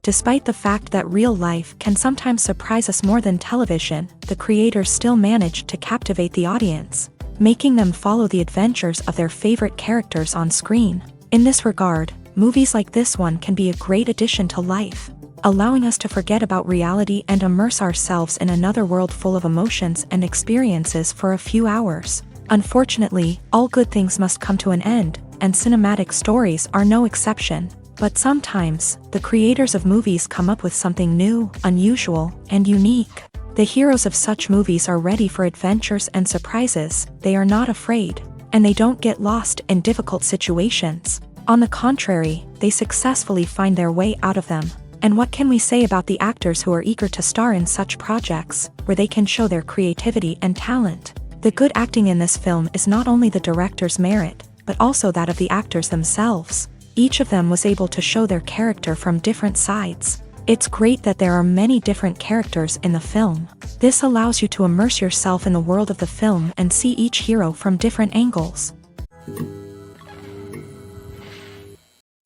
Despite the fact that real life can sometimes surprise us more than television, the creators still manage to captivate the audience, making them follow the adventures of their favorite characters on screen. In this regard, movies like this one can be a great addition to life, allowing us to forget about reality and immerse ourselves in another world full of emotions and experiences for a few hours. Unfortunately, all good things must come to an end, and cinematic stories are no exception. But sometimes, the creators of movies come up with something new, unusual, and unique. The heroes of such movies are ready for adventures and surprises, they are not afraid, and they don't get lost in difficult situations. On the contrary, they successfully find their way out of them. And what can we say about the actors who are eager to star in such projects, where they can show their creativity and talent? The good acting in this film is not only the director's merit, but also that of the actors themselves. Each of them was able to show their character from different sides. It's great that there are many different characters in the film. This allows you to immerse yourself in the world of the film and see each hero from different angles.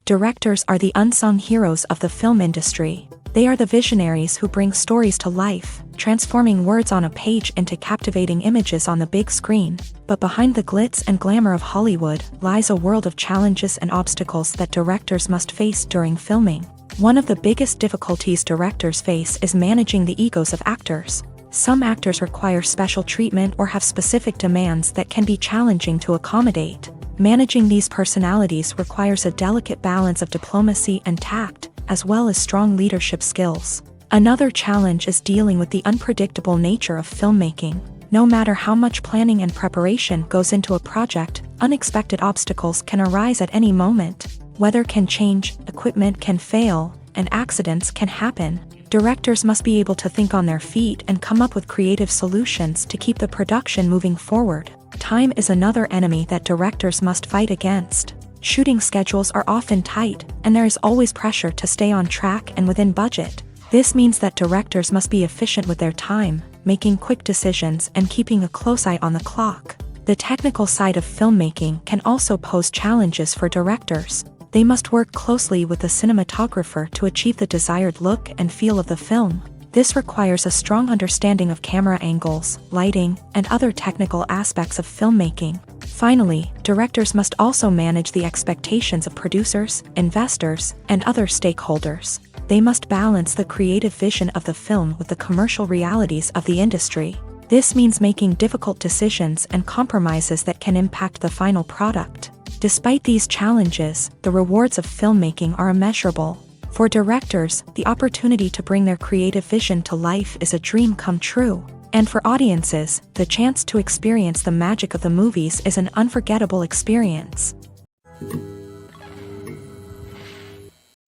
Directors are the unsung heroes of the film industry. They are the visionaries who bring stories to life, transforming words on a page into captivating images on the big screen. But behind the glitz and glamour of Hollywood lies a world of challenges and obstacles that directors must face during filming. One of the biggest difficulties directors face is managing the egos of actors. Some actors require special treatment or have specific demands that can be challenging to accommodate. Managing these personalities requires a delicate balance of diplomacy and tact, as well as strong leadership skills. Another challenge is dealing with the unpredictable nature of filmmaking. No matter how much planning and preparation goes into a project, unexpected obstacles can arise at any moment. Weather can change, equipment can fail, and accidents can happen. Directors must be able to think on their feet and come up with creative solutions to keep the production moving forward. Time is another enemy that directors must fight against. Shooting schedules are often tight, and there is always pressure to stay on track and within budget. This means that directors must be efficient with their time, making quick decisions and keeping a close eye on the clock. The technical side of filmmaking can also pose challenges for directors. They must work closely with the cinematographer to achieve the desired look and feel of the film. This requires a strong understanding of camera angles, lighting, and other technical aspects of filmmaking. Finally, directors must also manage the expectations of producers, investors, and other stakeholders. They must balance the creative vision of the film with the commercial realities of the industry. This means making difficult decisions and compromises that can impact the final product. Despite these challenges, the rewards of filmmaking are immeasurable. For directors, the opportunity to bring their creative vision to life is a dream come true. And for audiences, the chance to experience the magic of the movies is an unforgettable experience.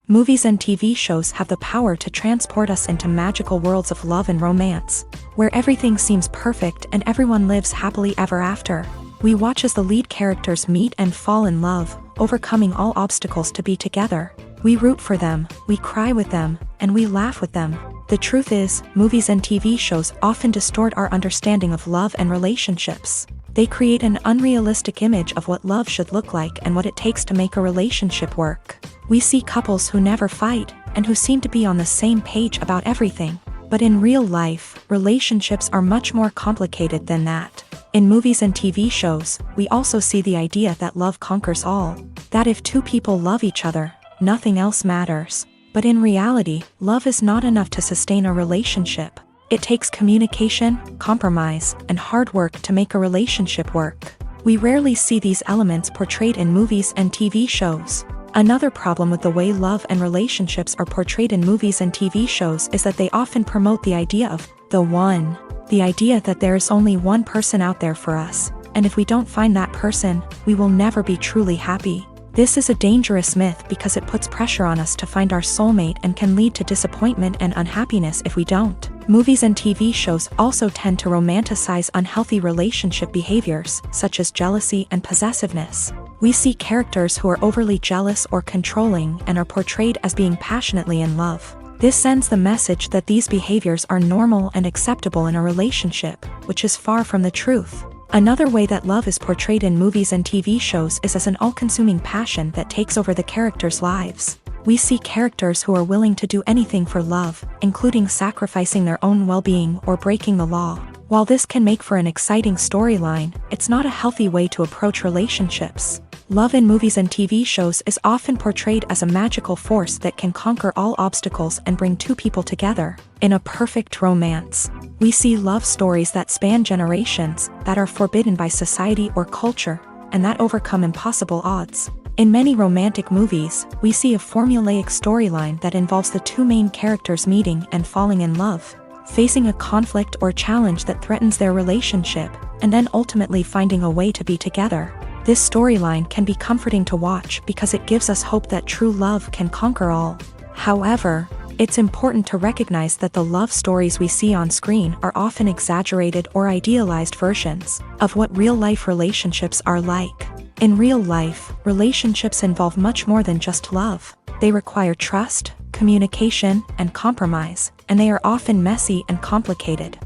Movies and TV shows have the power to transport us into magical worlds of love and romance, where everything seems perfect and everyone lives happily ever after. We watch as the lead characters meet and fall in love, overcoming all obstacles to be together. We root for them, we cry with them, and we laugh with them. The truth is, movies and TV shows often distort our understanding of love and relationships. They create an unrealistic image of what love should look like and what it takes to make a relationship work. We see couples who never fight, and who seem to be on the same page about everything. But in real life, relationships are much more complicated than that. In movies and TV shows, we also see the idea that love conquers all. That if two people love each other, nothing else matters. But in reality, love is not enough to sustain a relationship. It takes communication, compromise, and hard work to make a relationship work. We rarely see these elements portrayed in movies and TV shows. Another problem with the way love and relationships are portrayed in movies and TV shows is that they often promote the idea of the one. The idea that there is only one person out there for us, and if we don't find that person, we will never be truly happy. This is a dangerous myth because it puts pressure on us to find our soulmate and can lead to disappointment and unhappiness if we don't. Movies and TV shows also tend to romanticize unhealthy relationship behaviors, such as jealousy and possessiveness. We see characters who are overly jealous or controlling and are portrayed as being passionately in love. This sends the message that these behaviors are normal and acceptable in a relationship, which is far from the truth. Another way that love is portrayed in movies and TV shows is as an all-consuming passion that takes over the characters' lives. We see characters who are willing to do anything for love, including sacrificing their own well-being or breaking the law. While this can make for an exciting storyline, it's not a healthy way to approach relationships. Love in movies and TV shows is often portrayed as a magical force that can conquer all obstacles and bring two people together. In a perfect romance, we see love stories that span generations, that are forbidden by society or culture, and that overcome impossible odds. In many romantic movies, we see a formulaic storyline that involves the two main characters meeting and falling in love, facing a conflict or challenge that threatens their relationship, and then ultimately finding a way to be together. This storyline can be comforting to watch because it gives us hope that true love can conquer all. However, it's important to recognize that the love stories we see on screen are often exaggerated or idealized versions of what real-life relationships are like. In real life, relationships involve much more than just love. They require trust, communication, and compromise, and they are often messy and complicated.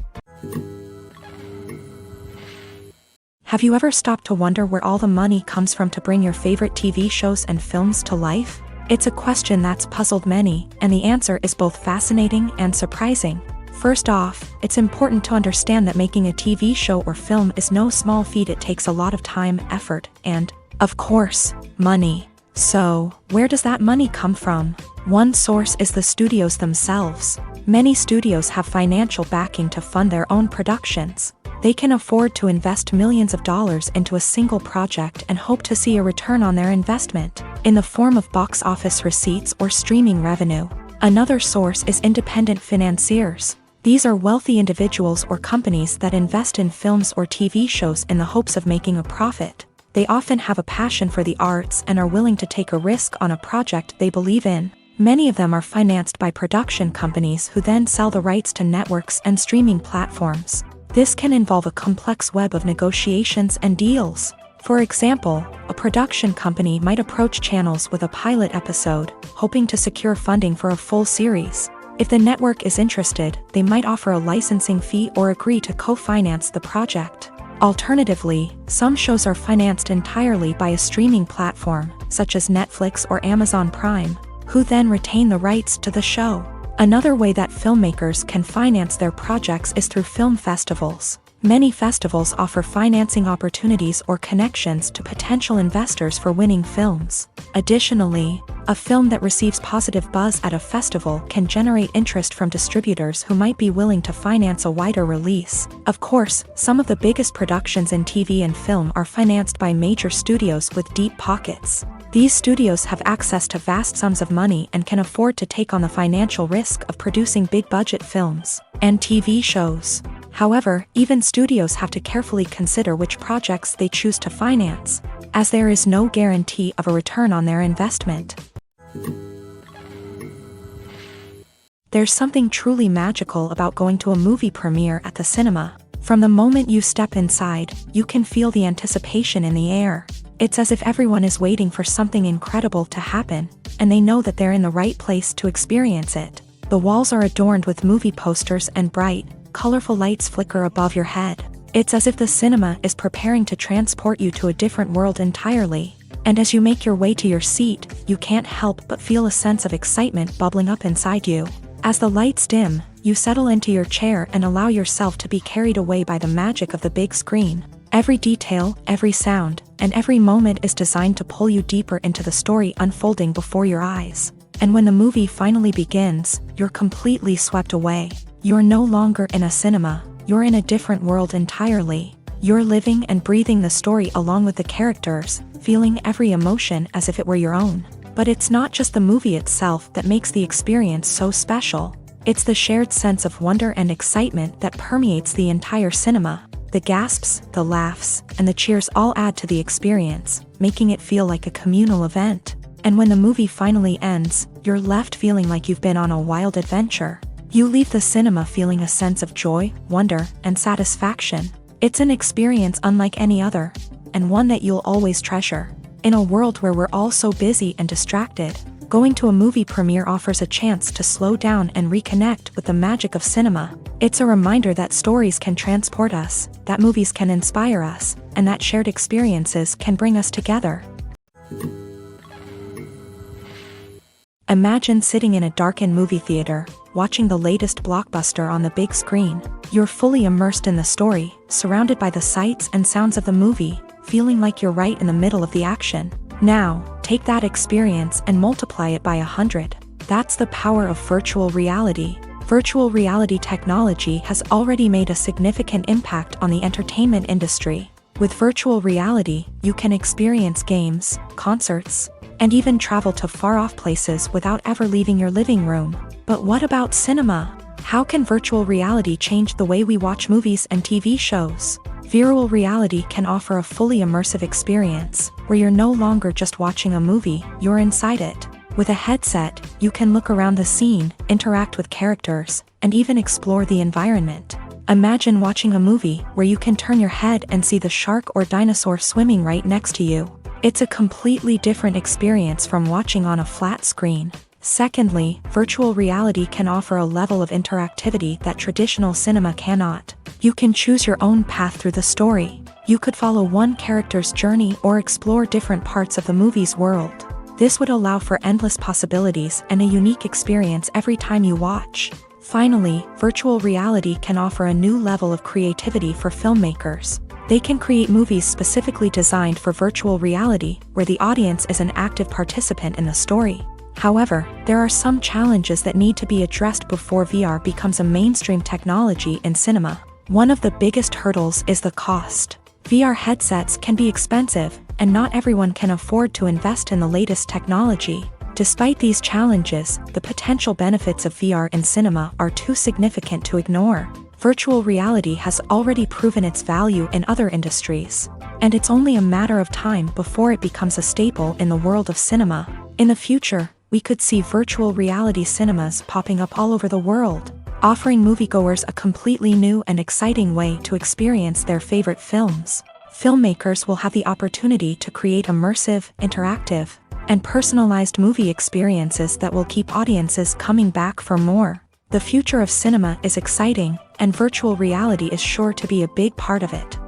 Have you ever stopped to wonder where all the money comes from to bring your favorite TV shows and films to life? It's a question that's puzzled many, and the answer is both fascinating and surprising. First off, it's important to understand that making a TV show or film is no small feat. It takes a lot of time, effort, and, of course, money. So, where does that money come from? One source is the studios themselves. Many studios have financial backing to fund their own productions. They can afford to invest millions of dollars into a single project and hope to see a return on their investment, in the form of box office receipts or streaming revenue. Another source is independent financiers. These are wealthy individuals or companies that invest in films or TV shows in the hopes of making a profit. They often have a passion for the arts and are willing to take a risk on a project they believe in. Many of them are financed by production companies who then sell the rights to networks and streaming platforms. This can involve a complex web of negotiations and deals. For example, a production company might approach channels with a pilot episode, hoping to secure funding for a full series. If the network is interested, they might offer a licensing fee or agree to co-finance the project. Alternatively, some shows are financed entirely by a streaming platform, such as Netflix or Amazon Prime, who then retain the rights to the show. Another way that filmmakers can finance their projects is through film festivals. Many festivals offer financing opportunities or connections to potential investors for winning films. Additionally, a film that receives positive buzz at a festival can generate interest from distributors who might be willing to finance a wider release. Of course, some of the biggest productions in TV and film are financed by major studios with deep pockets. These studios have access to vast sums of money and can afford to take on the financial risk of producing big-budget films and TV shows. However, even studios have to carefully consider which projects they choose to finance, as there is no guarantee of a return on their investment. There's something truly magical about going to a movie premiere at the cinema. From the moment you step inside, you can feel the anticipation in the air. It's as if everyone is waiting for something incredible to happen, and they know that they're in the right place to experience it. The walls are adorned with movie posters and bright, colorful lights flicker above your head. It's as if the cinema is preparing to transport you to a different world entirely. And as you make your way to your seat, you can't help but feel a sense of excitement bubbling up inside you. As the lights dim, you settle into your chair and allow yourself to be carried away by the magic of the big screen. Every detail, every sound, and every moment is designed to pull you deeper into the story unfolding before your eyes. And when the movie finally begins, you're completely swept away. You're no longer in a cinema, you're in a different world entirely. You're living and breathing the story along with the characters, feeling every emotion as if it were your own. But it's not just the movie itself that makes the experience so special. It's the shared sense of wonder and excitement that permeates the entire cinema. The gasps, the laughs, and the cheers all add to the experience, making it feel like a communal event. And when the movie finally ends, you're left feeling like you've been on a wild adventure. You leave the cinema feeling a sense of joy, wonder, and satisfaction. It's an experience unlike any other, and one that you'll always treasure. In a world where we're all so busy and distracted, going to a movie premiere offers a chance to slow down and reconnect with the magic of cinema. It's a reminder that stories can transport us, that movies can inspire us, and that shared experiences can bring us together. Imagine sitting in a darkened movie theater, watching the latest blockbuster on the big screen. You're fully immersed in the story, surrounded by the sights and sounds of the movie, feeling like you're right in the middle of the action. Now, take that experience and multiply it by 100. That's the power of virtual reality. Virtual reality technology has already made a significant impact on the entertainment industry. With virtual reality, you can experience games, concerts, and even travel to far-off places without ever leaving your living room. But what about cinema? How can virtual reality change the way we watch movies and TV shows? Virtual reality can offer a fully immersive experience, where you're no longer just watching a movie, you're inside it. With a headset, you can look around the scene, interact with characters, and even explore the environment. Imagine watching a movie where you can turn your head and see the shark or dinosaur swimming right next to you. It's a completely different experience from watching on a flat screen. Secondly, virtual reality can offer a level of interactivity that traditional cinema cannot. You can choose your own path through the story. You could follow one character's journey or explore different parts of the movie's world. This would allow for endless possibilities and a unique experience every time you watch. Finally, virtual reality can offer a new level of creativity for filmmakers. They can create movies specifically designed for virtual reality, where the audience is an active participant in the story. However, there are some challenges that need to be addressed before VR becomes a mainstream technology in cinema. One of the biggest hurdles is the cost. VR headsets can be expensive, and not everyone can afford to invest in the latest technology. Despite these challenges, the potential benefits of VR in cinema are too significant to ignore. Virtual reality has already proven its value in other industries, and it's only a matter of time before it becomes a staple in the world of cinema. In the future, we could see virtual reality cinemas popping up all over the world, offering moviegoers a completely new and exciting way to experience their favorite films. Filmmakers will have the opportunity to create immersive, interactive, and personalized movie experiences that will keep audiences coming back for more. The future of cinema is exciting, and virtual reality is sure to be a big part of it.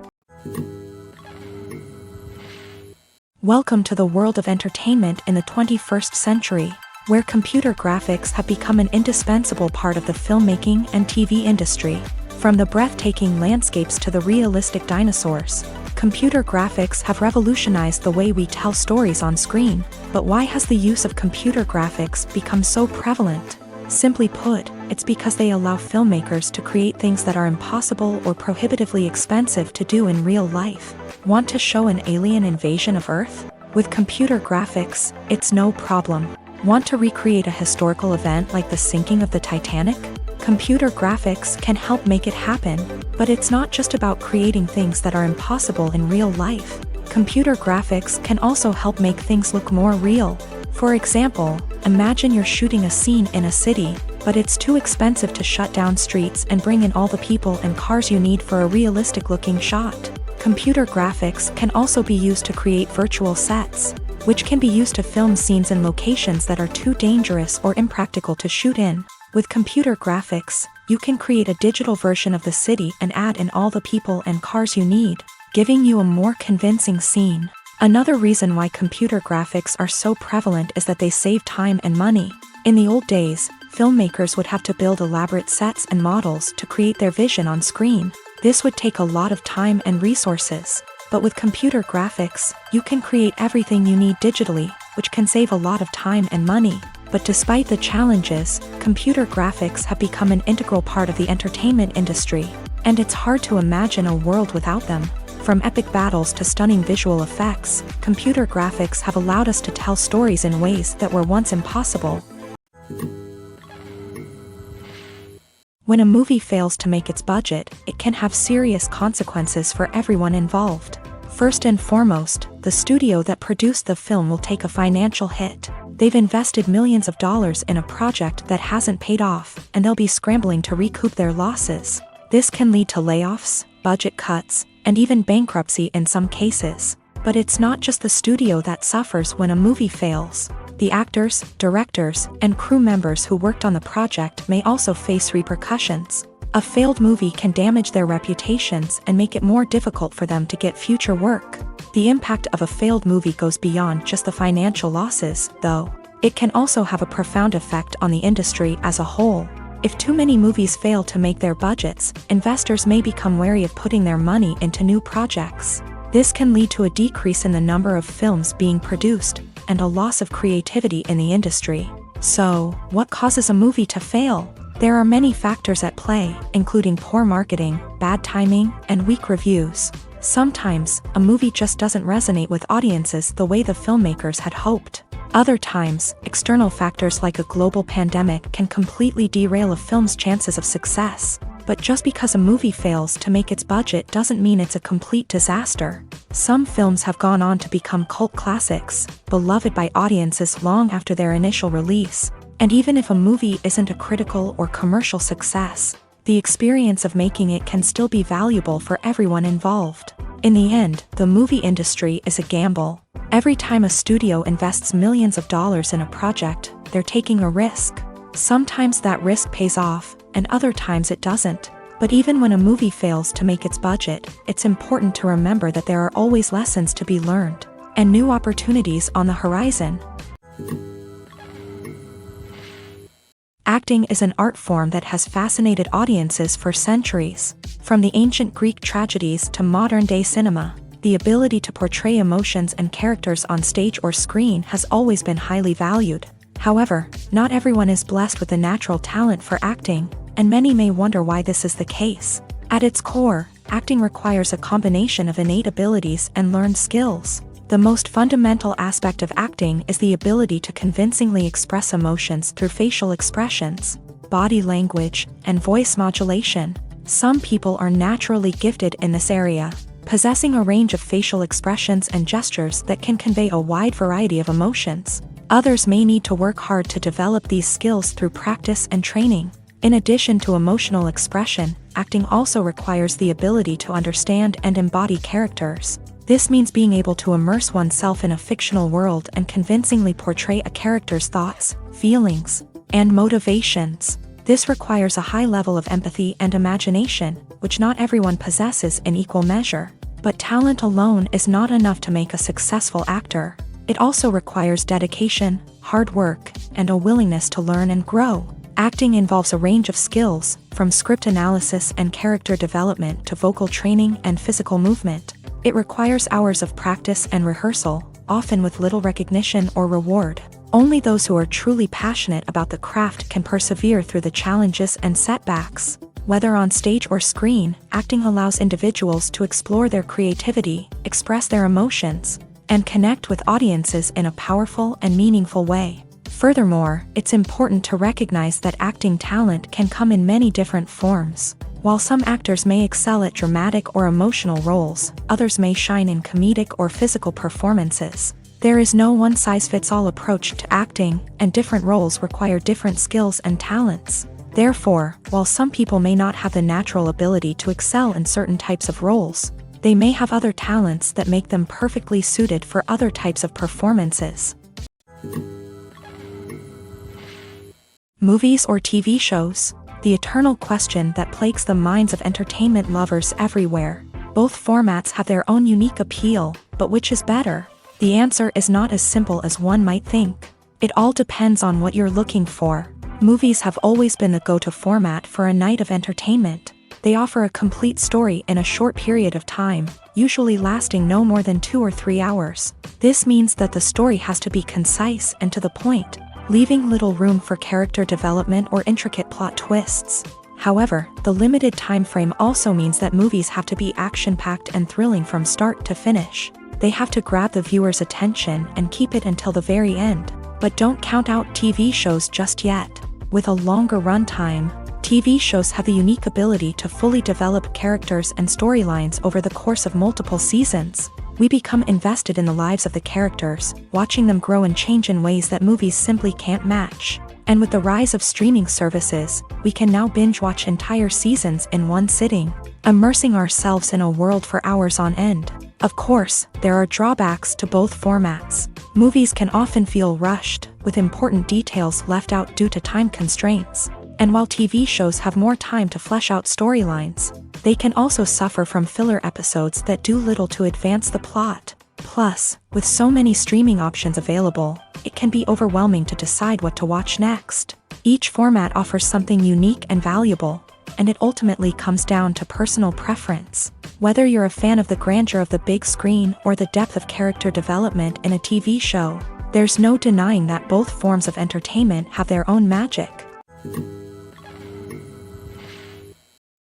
Welcome to the world of entertainment in the 21st century, where computer graphics have become an indispensable part of the filmmaking and TV industry. From the breathtaking landscapes to the realistic dinosaurs, computer graphics have revolutionized the way we tell stories on screen. But why has the use of computer graphics become so prevalent? Simply put, it's because they allow filmmakers to create things that are impossible or prohibitively expensive to do in real life. Want to show an alien invasion of Earth? With computer graphics, it's no problem. Want to recreate a historical event like the sinking of the Titanic? Computer graphics can help make it happen, but it's not just about creating things that are impossible in real life. Computer graphics can also help make things look more real. For example, imagine you're shooting a scene in a city, but it's too expensive to shut down streets and bring in all the people and cars you need for a realistic-looking shot. Computer graphics can also be used to create virtual sets, which can be used to film scenes in locations that are too dangerous or impractical to shoot in. With computer graphics, you can create a digital version of the city and add in all the people and cars you need, giving you a more convincing scene. Another reason why computer graphics are so prevalent is that they save time and money. In the old days, filmmakers would have to build elaborate sets and models to create their vision on screen. This would take a lot of time and resources. But with computer graphics, you can create everything you need digitally, which can save a lot of time and money. But despite the challenges, computer graphics have become an integral part of the entertainment industry, and it's hard to imagine a world without them. From epic battles to stunning visual effects, computer graphics have allowed us to tell stories in ways that were once impossible. When a movie fails to make its budget, it can have serious consequences for everyone involved. First and foremost, the studio that produced the film will take a financial hit. They've invested millions of dollars in a project that hasn't paid off, and they'll be scrambling to recoup their losses. This can lead to layoffs, budget cuts, and even bankruptcy in some cases. But it's not just the studio that suffers when a movie fails. The actors, directors, and crew members who worked on the project may also face repercussions. A failed movie can damage their reputations and make it more difficult for them to get future work. The impact of a failed movie goes beyond just the financial losses, though. It can also have a profound effect on the industry as a whole. If too many movies fail to make their budgets, investors may become wary of putting their money into new projects. This can lead to a decrease in the number of films being produced, and a loss of creativity in the industry. So, what causes a movie to fail? There are many factors at play, including poor marketing, bad timing, and weak reviews. Sometimes, a movie just doesn't resonate with audiences the way the filmmakers had hoped. Other times, external factors like a global pandemic can completely derail a film's chances of success. But just because a movie fails to make its budget doesn't mean it's a complete disaster. Some films have gone on to become cult classics, beloved by audiences long after their initial release. And even if a movie isn't a critical or commercial success, the experience of making it can still be valuable for everyone involved. In the end, the movie industry is a gamble. Every time a studio invests millions of dollars in a project, they're taking a risk. Sometimes that risk pays off, and other times it doesn't. But even when a movie fails to make its budget, it's important to remember that there are always lessons to be learned, and new opportunities on the horizon. Acting is an art form that has fascinated audiences for centuries. From the ancient Greek tragedies to modern-day cinema, the ability to portray emotions and characters on stage or screen has always been highly valued. However, not everyone is blessed with a natural talent for acting, and many may wonder why this is the case. At its core, acting requires a combination of innate abilities and learned skills. The most fundamental aspect of acting is the ability to convincingly express emotions through facial expressions, body language, and voice modulation. Some people are naturally gifted in this area, possessing a range of facial expressions and gestures that can convey a wide variety of emotions. Others may need to work hard to develop these skills through practice and training. In addition to emotional expression, acting also requires the ability to understand and embody characters. This means being able to immerse oneself in a fictional world and convincingly portray a character's thoughts, feelings, and motivations. This requires a high level of empathy and imagination, which not everyone possesses in equal measure. But talent alone is not enough to make a successful actor. It also requires dedication, hard work, and a willingness to learn and grow. Acting involves a range of skills, from script analysis and character development to vocal training and physical movement. It requires hours of practice and rehearsal, often with little recognition or reward. Only those who are truly passionate about the craft can persevere through the challenges and setbacks. Whether on stage or screen, acting allows individuals to explore their creativity, express their emotions, and connect with audiences in a powerful and meaningful way. Furthermore, it's important to recognize that acting talent can come in many different forms. While some actors may excel at dramatic or emotional roles, others may shine in comedic or physical performances. There is no one-size-fits-all approach to acting, and different roles require different skills and talents. Therefore, while some people may not have the natural ability to excel in certain types of roles, they may have other talents that make them perfectly suited for other types of performances. Movies or TV shows? The eternal question that plagues the minds of entertainment lovers everywhere. Both formats have their own unique appeal, but which is better? The answer is not as simple as one might think. It all depends on what you're looking for. Movies have always been the go-to format for a night of entertainment. They offer a complete story in a short period of time, usually lasting no more than 2 or 3 hours. This means that the story has to be concise and to the point, leaving little room for character development or intricate plot twists. However, the limited time frame also means that movies have to be action-packed and thrilling from start to finish. They have to grab the viewer's attention and keep it until the very end. But don't count out TV shows just yet. With a longer runtime, TV shows have the unique ability to fully develop characters and storylines over the course of multiple seasons. We become invested in the lives of the characters, watching them grow and change in ways that movies simply can't match. And with the rise of streaming services, we can now binge-watch entire seasons in one sitting, immersing ourselves in a world for hours on end. Of course, there are drawbacks to both formats. Movies can often feel rushed, with important details left out due to time constraints. And while TV shows have more time to flesh out storylines, they can also suffer from filler episodes that do little to advance the plot. Plus, with so many streaming options available, it can be overwhelming to decide what to watch next. Each format offers something unique and valuable, and it ultimately comes down to personal preference. Whether you're a fan of the grandeur of the big screen or the depth of character development in a TV show, there's no denying that both forms of entertainment have their own magic.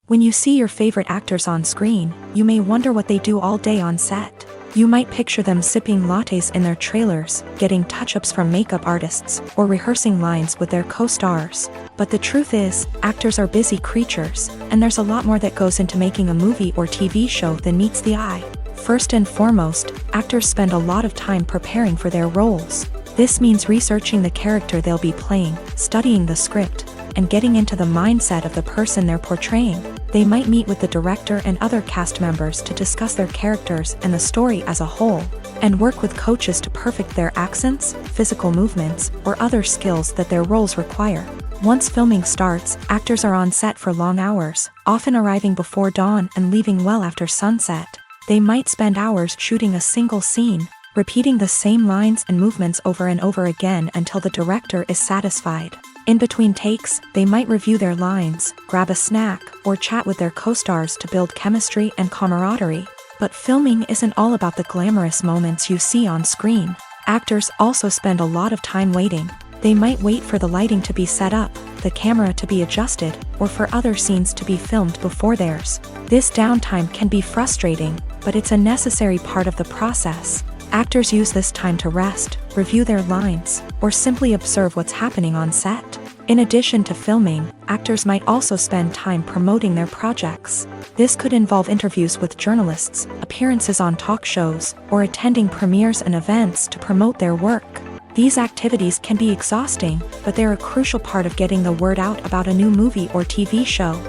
When you see your favorite actors on screen, you may wonder what they do all day on set. You might picture them sipping lattes in their trailers, getting touch-ups from makeup artists, or rehearsing lines with their co-stars. But the truth is, actors are busy creatures, and there's a lot more that goes into making a movie or TV show than meets the eye. First and foremost, actors spend a lot of time preparing for their roles. This means researching the character they'll be playing, studying the script, and getting into the mindset of the person they're portraying. They might meet with the director and other cast members to discuss their characters and the story as a whole, and work with coaches to perfect their accents, physical movements, or other skills that their roles require. Once filming starts, actors are on set for long hours, often arriving before dawn and leaving well after sunset. They might spend hours shooting a single scene, repeating the same lines and movements over and over again until the director is satisfied. In between takes, they might review their lines, grab a snack, or chat with their co-stars to build chemistry and camaraderie. But filming isn't all about the glamorous moments you see on screen. Actors also spend a lot of time waiting. They might wait for the lighting to be set up, the camera to be adjusted, or for other scenes to be filmed before theirs. This downtime can be frustrating, but it's a necessary part of the process. Actors use this time to rest, review their lines, or simply observe what's happening on set. In addition to filming, actors might also spend time promoting their projects. This could involve interviews with journalists, appearances on talk shows, or attending premieres and events to promote their work. These activities can be exhausting, but they're a crucial part of getting the word out about a new movie or TV show.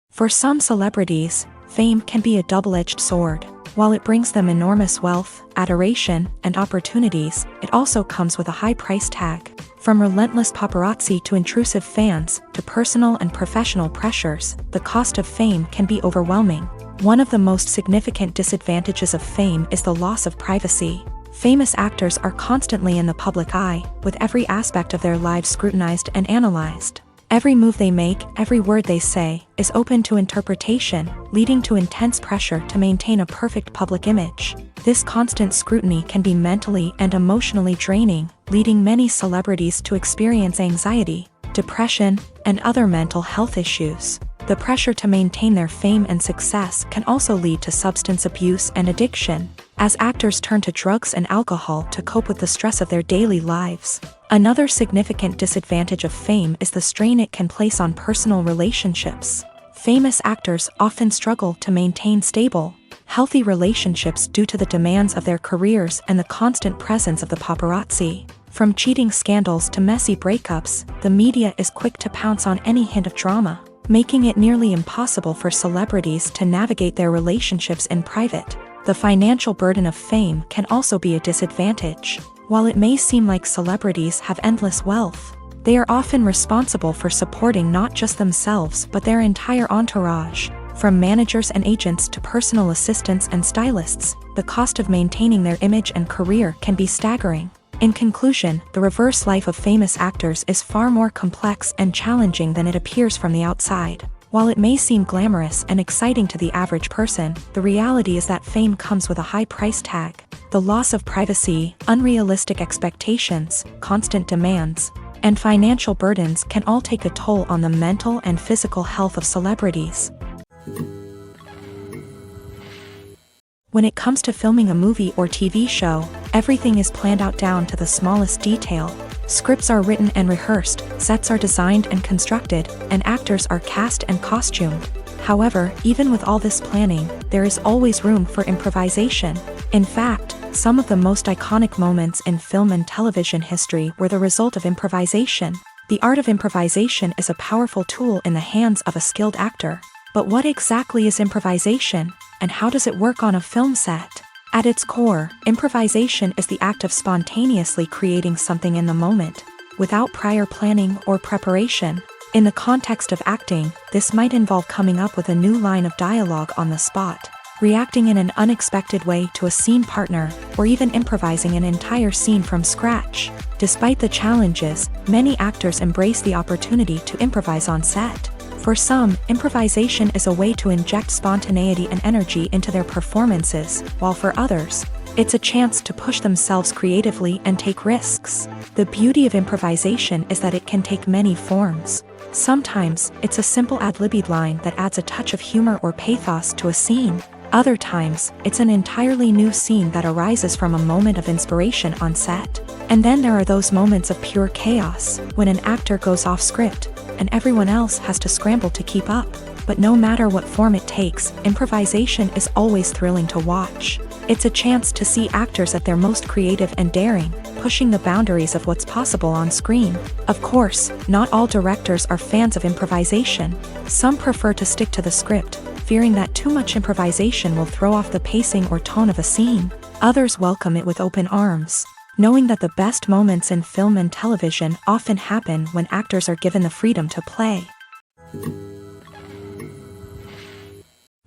For some celebrities, fame can be a double-edged sword. While it brings them enormous wealth, adoration, and opportunities, it also comes with a high price tag. From relentless paparazzi to intrusive fans, to personal and professional pressures, the cost of fame can be overwhelming. One of the most significant disadvantages of fame is the loss of privacy. Famous actors are constantly in the public eye, with every aspect of their lives scrutinized and analyzed. Every move they make, every word they say, is open to interpretation, leading to intense pressure to maintain a perfect public image. This constant scrutiny can be mentally and emotionally draining, leading many celebrities to experience anxiety, depression, and other mental health issues. The pressure to maintain their fame and success can also lead to substance abuse and addiction, as actors turn to drugs and alcohol to cope with the stress of their daily lives. Another significant disadvantage of fame is the strain it can place on personal relationships. Famous actors often struggle to maintain stable, healthy relationships due to the demands of their careers and the constant presence of the paparazzi. From cheating scandals to messy breakups, the media is quick to pounce on any hint of drama, making it nearly impossible for celebrities to navigate their relationships in private. The financial burden of fame can also be a disadvantage. While it may seem like celebrities have endless wealth, they are often responsible for supporting not just themselves but their entire entourage. From managers and agents to personal assistants and stylists, the cost of maintaining their image and career can be staggering. In conclusion, the reverse life of famous actors is far more complex and challenging than it appears from the outside. While it may seem glamorous and exciting to the average person, the reality is that fame comes with a high price tag. The loss of privacy, unrealistic expectations, constant demands, and financial burdens can all take a toll on the mental and physical health of celebrities. When it comes to filming a movie or TV show, everything is planned out down to the smallest detail. Scripts are written and rehearsed, sets are designed and constructed, and actors are cast and costumed. However, even with all this planning, there is always room for improvisation. In fact, some of the most iconic moments in film and television history were the result of improvisation. The art of improvisation is a powerful tool in the hands of a skilled actor. But what exactly is improvisation, and how does it work on a film set? At its core, improvisation is the act of spontaneously creating something in the moment, without prior planning or preparation. In the context of acting, this might involve coming up with a new line of dialogue on the spot, reacting in an unexpected way to a scene partner, or even improvising an entire scene from scratch. Despite the challenges, many actors embrace the opportunity to improvise on set. For some, improvisation is a way to inject spontaneity and energy into their performances, while for others, it's a chance to push themselves creatively and take risks. The beauty of improvisation is that it can take many forms. Sometimes, it's a simple ad-libbed line that adds a touch of humor or pathos to a scene. Other times, it's an entirely new scene that arises from a moment of inspiration on set. And then there are those moments of pure chaos, when an actor goes off script, and everyone else has to scramble to keep up. But no matter what form it takes, improvisation is always thrilling to watch. It's a chance to see actors at their most creative and daring, pushing the boundaries of what's possible on screen. Of course, not all directors are fans of improvisation. Some prefer to stick to the script, fearing that too much improvisation will throw off the pacing or tone of a scene. Others welcome it with open arms, knowing that the best moments in film and television often happen when actors are given the freedom to play.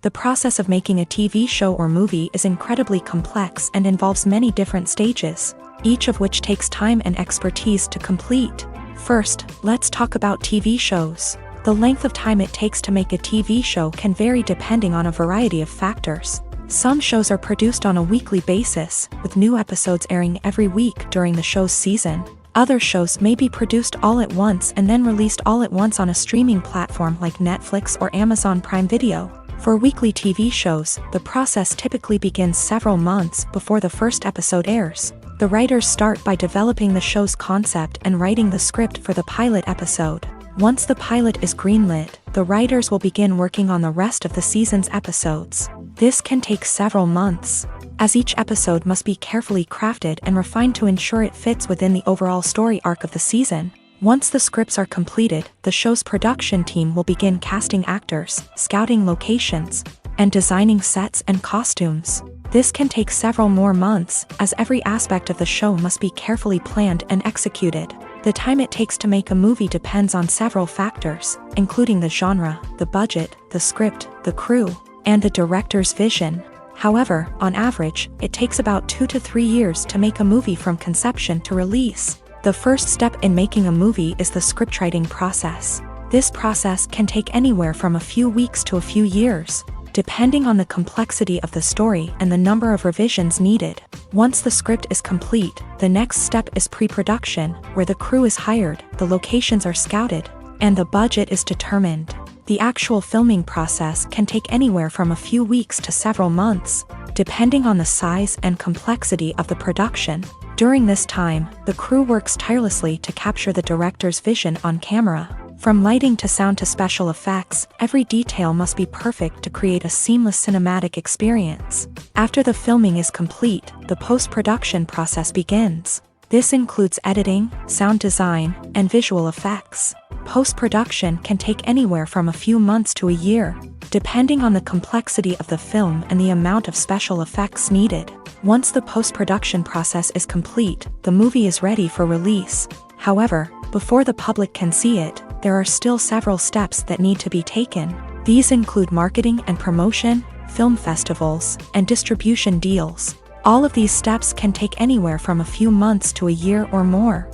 The process of making a TV show or movie is incredibly complex and involves many different stages, each of which takes time and expertise to complete. First, let's talk about TV shows. The length of time it takes to make a TV show can vary depending on a variety of factors. Some shows are produced on a weekly basis, with new episodes airing every week during the show's season. Other shows may be produced all at once and then released all at once on a streaming platform like Netflix or Amazon Prime Video. For weekly TV shows, the process typically begins several months before the first episode airs. The writers start by developing the show's concept and writing the script for the pilot episode. Once the pilot is greenlit, the writers will begin working on the rest of the season's episodes. This can take several months, as each episode must be carefully crafted and refined to ensure it fits within the overall story arc of the season. Once the scripts are completed, the show's production team will begin casting actors, scouting locations, and designing sets and costumes. This can take several more months, as every aspect of the show must be carefully planned and executed. The time it takes to make a movie depends on several factors, including the genre, the budget, the script, the crew, and the director's vision. However, on average, it takes about 2 to 3 years to make a movie from conception to release. The first step in making a movie is the scriptwriting process. This process can take anywhere from a few weeks to a few years, depending on the complexity of the story and the number of revisions needed. Once the script is complete, the next step is pre-production, where the crew is hired, the locations are scouted, and the budget is determined. The actual filming process can take anywhere from a few weeks to several months, depending on the size and complexity of the production. During this time, the crew works tirelessly to capture the director's vision on camera. From lighting to sound to special effects, every detail must be perfect to create a seamless cinematic experience. After the filming is complete, the post-production process begins. This includes editing, sound design, and visual effects. Post-production can take anywhere from a few months to a year, depending on the complexity of the film and the amount of special effects needed. Once the post-production process is complete, the movie is ready for release. However, before the public can see it, there are still several steps that need to be taken. These include marketing and promotion, film festivals, and distribution deals. All of these steps can take anywhere from a few months to a year or more.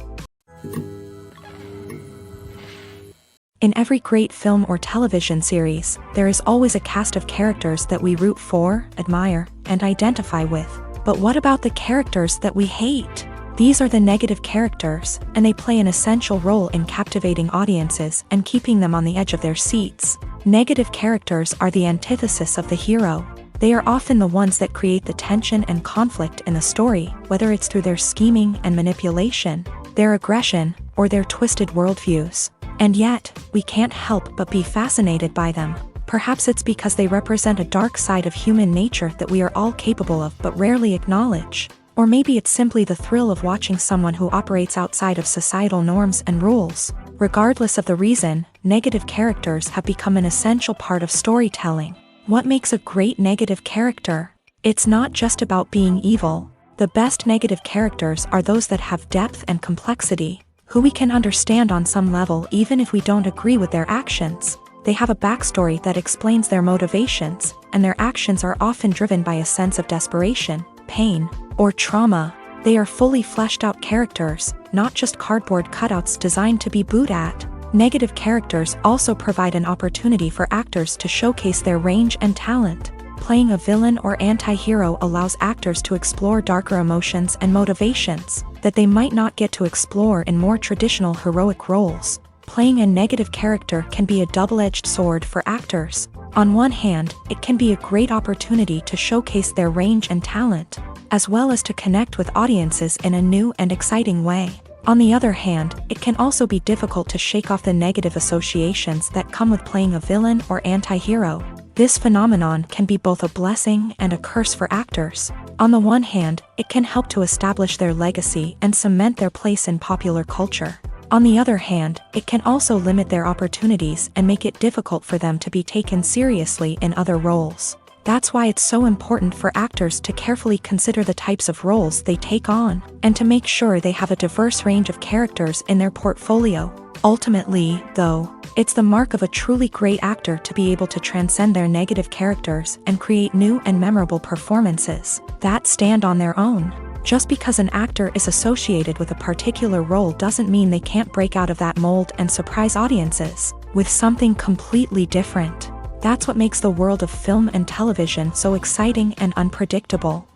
In every great film or television series, there is always a cast of characters that we root for, admire, and identify with. But what about the characters that we hate? These are the negative characters, and they play an essential role in captivating audiences and keeping them on the edge of their seats. Negative characters are the antithesis of the hero. They are often the ones that create the tension and conflict in the story, whether it's through their scheming and manipulation, their aggression, or their twisted worldviews. And yet, we can't help but be fascinated by them. Perhaps it's because they represent a dark side of human nature that we are all capable of but rarely acknowledge. Or maybe it's simply the thrill of watching someone who operates outside of societal norms and rules. Regardless of the reason, negative characters have become an essential part of storytelling. What makes a great negative character? It's not just about being evil. The best negative characters are those that have depth and complexity, who we can understand on some level even if we don't agree with their actions. They have a backstory that explains their motivations, and their actions are often driven by a sense of desperation, pain, or trauma. They are fully fleshed out characters, not just cardboard cutouts designed to be booed at. Negative characters also provide an opportunity for actors to showcase their range and talent. Playing a villain or anti-hero allows actors to explore darker emotions and motivations that they might not get to explore in more traditional heroic roles. Playing a negative character can be a double-edged sword for actors. On one hand, it can be a great opportunity to showcase their range and talent, as well as to connect with audiences in a new and exciting way. On the other hand, it can also be difficult to shake off the negative associations that come with playing a villain or anti-hero. This phenomenon can be both a blessing and a curse for actors. On the one hand, it can help to establish their legacy and cement their place in popular culture. On the other hand, it can also limit their opportunities and make it difficult for them to be taken seriously in other roles. That's why it's so important for actors to carefully consider the types of roles they take on, and to make sure they have a diverse range of characters in their portfolio. Ultimately, though, it's the mark of a truly great actor to be able to transcend their negative characters and create new and memorable performances that stand on their own. Just because an actor is associated with a particular role doesn't mean they can't break out of that mold and surprise audiences with something completely different. That's what makes the world of film and television so exciting and unpredictable.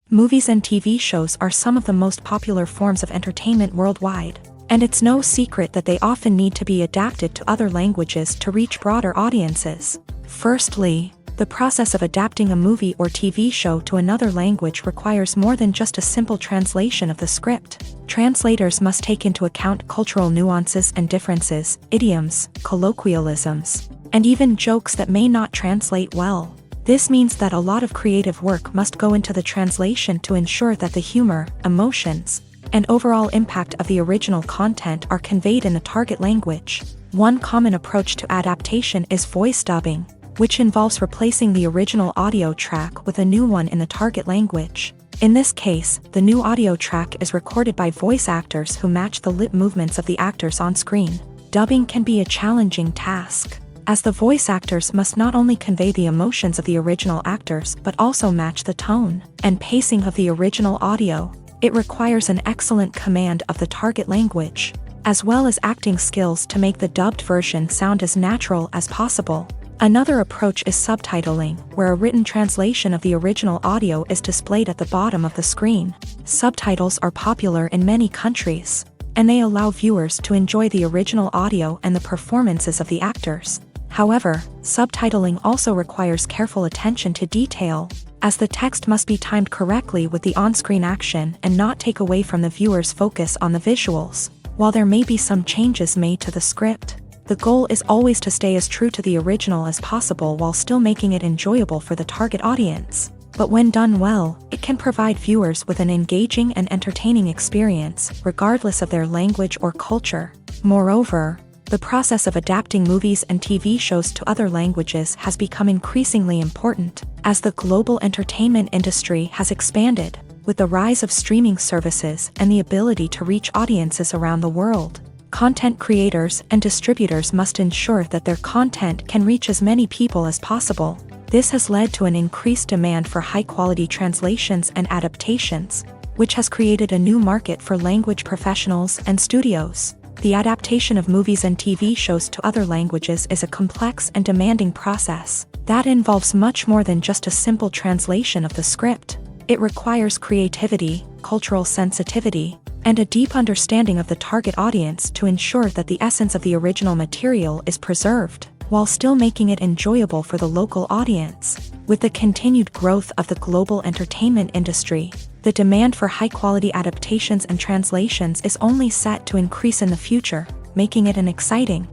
Movies and TV shows are some of the most popular forms of entertainment worldwide, and it's no secret that they often need to be adapted to other languages to reach broader audiences. Firstly, the process of adapting a movie or TV show to another language requires more than just a simple translation of the script. Translators must take into account cultural nuances and differences, idioms, colloquialisms, and even jokes that may not translate well. This means that a lot of creative work must go into the translation to ensure that the humor, emotions, and overall impact of the original content are conveyed in the target language. One common approach to adaptation is voice dubbing, which involves replacing the original audio track with a new one in the target language. In this case, the new audio track is recorded by voice actors who match the lip movements of the actors on screen. Dubbing can be a challenging task, as the voice actors must not only convey the emotions of the original actors but also match the tone and pacing of the original audio. It requires an excellent command of the target language, as well as acting skills to make the dubbed version sound as natural as possible. Another approach is subtitling, where a written translation of the original audio is displayed at the bottom of the screen. Subtitles are popular in many countries, and they allow viewers to enjoy the original audio and the performances of the actors. However, subtitling also requires careful attention to detail, as the text must be timed correctly with the on-screen action and not take away from the viewer's focus on the visuals. While there may be some changes made to the script, the goal is always to stay as true to the original as possible while still making it enjoyable for the target audience. But when done well, it can provide viewers with an engaging and entertaining experience, regardless of their language or culture. Moreover, the process of adapting movies and TV shows to other languages has become increasingly important, as the global entertainment industry has expanded, with the rise of streaming services and the ability to reach audiences around the world. Content creators and distributors must ensure that their content can reach as many people as possible. This has led to an increased demand for high-quality translations and adaptations, which has created a new market for language professionals and studios. The adaptation of movies and TV shows to other languages is a complex and demanding process that involves much more than just a simple translation of the script. It requires creativity, cultural sensitivity, and a deep understanding of the target audience to ensure that the essence of the original material is preserved, while still making it enjoyable for the local audience. With the continued growth of the global entertainment industry, the demand for high-quality adaptations and translations is only set to increase in the future, making it an exciting.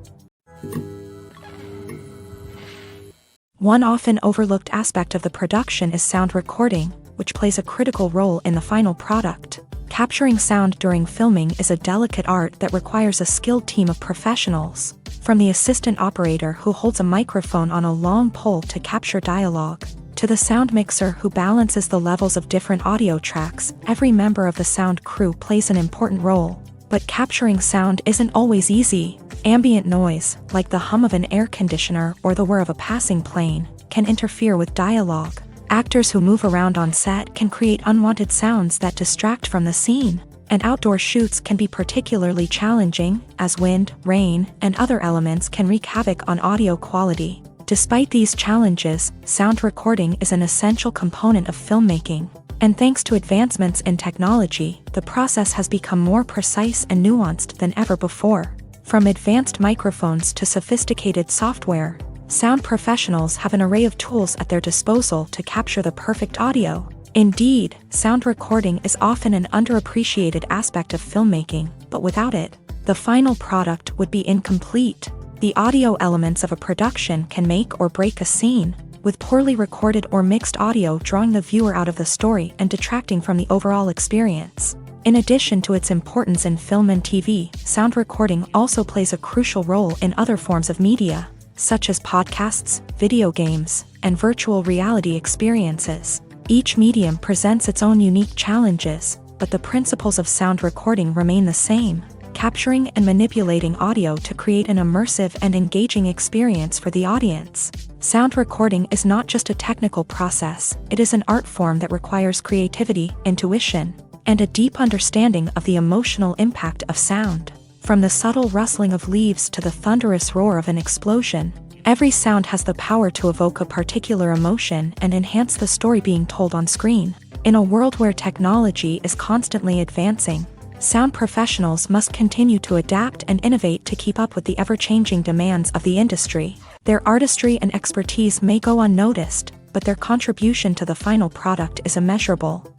One often overlooked aspect of the production is sound recording, which plays a critical role in the final product. Capturing sound during filming is a delicate art that requires a skilled team of professionals, from the assistant operator who holds a microphone on a long pole to capture dialogue, to the sound mixer who balances the levels of different audio tracks. Every member of the sound crew plays an important role. But capturing sound isn't always easy. Ambient noise, like the hum of an air conditioner or the whir of a passing plane, can interfere with dialogue. Actors who move around on set can create unwanted sounds that distract from the scene. And outdoor shoots can be particularly challenging, as wind, rain, and other elements can wreak havoc on audio quality. Despite these challenges, sound recording is an essential component of filmmaking. And thanks to advancements in technology, the process has become more precise and nuanced than ever before. From advanced microphones to sophisticated software, sound professionals have an array of tools at their disposal to capture the perfect audio. Indeed, sound recording is often an underappreciated aspect of filmmaking, but without it, the final product would be incomplete. The audio elements of a production can make or break a scene, with poorly recorded or mixed audio drawing the viewer out of the story and detracting from the overall experience. In addition to its importance in film and TV, sound recording also plays a crucial role in other forms of media, such as podcasts, video games, and virtual reality experiences. Each medium presents its own unique challenges, but the principles of sound recording remain the same, capturing and manipulating audio to create an immersive and engaging experience for the audience. Sound recording is not just a technical process, it is an art form that requires creativity, intuition, and a deep understanding of the emotional impact of sound. From the subtle rustling of leaves to the thunderous roar of an explosion, every sound has the power to evoke a particular emotion and enhance the story being told on screen. In a world where technology is constantly advancing, sound professionals must continue to adapt and innovate to keep up with the ever-changing demands of the industry. Their artistry and expertise may go unnoticed, but their contribution to the final product is immeasurable.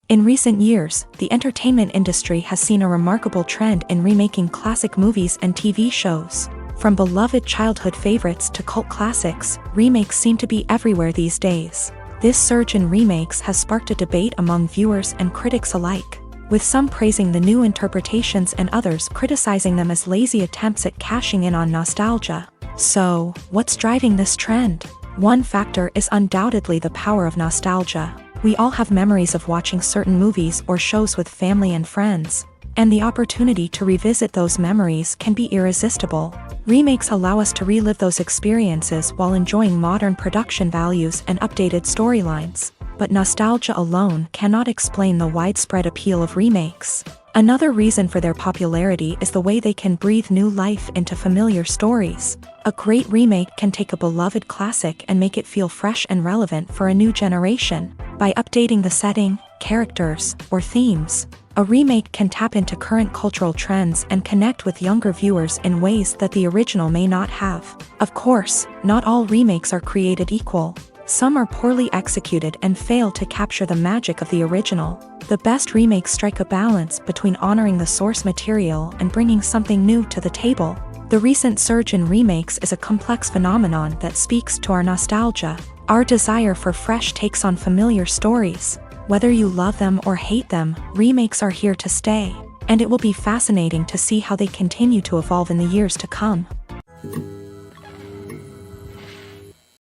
In recent years, the entertainment industry has seen a remarkable trend in remaking classic movies and TV shows. From beloved childhood favorites to cult classics, remakes seem to be everywhere these days. This surge in remakes has sparked a debate among viewers and critics alike, with some praising the new interpretations and others criticizing them as lazy attempts at cashing in on nostalgia. So, what's driving this trend? One factor is undoubtedly the power of nostalgia. We all have memories of watching certain movies or shows with family and friends, and the opportunity to revisit those memories can be irresistible. Remakes allow us to relive those experiences while enjoying modern production values and updated storylines. But nostalgia alone cannot explain the widespread appeal of remakes. Another reason for their popularity is the way they can breathe new life into familiar stories. A great remake can take a beloved classic and make it feel fresh and relevant for a new generation. By updating the setting, characters, or themes, a remake can tap into current cultural trends and connect with younger viewers in ways that the original may not have. Of course, not all remakes are created equal. Some are poorly executed and fail to capture the magic of the original. The best remakes strike a balance between honoring the source material and bringing something new to the table. The recent surge in remakes is a complex phenomenon that speaks to our nostalgia, our desire for fresh takes on familiar stories. Whether you love them or hate them, remakes are here to stay, and it will be fascinating to see how they continue to evolve in the years to come.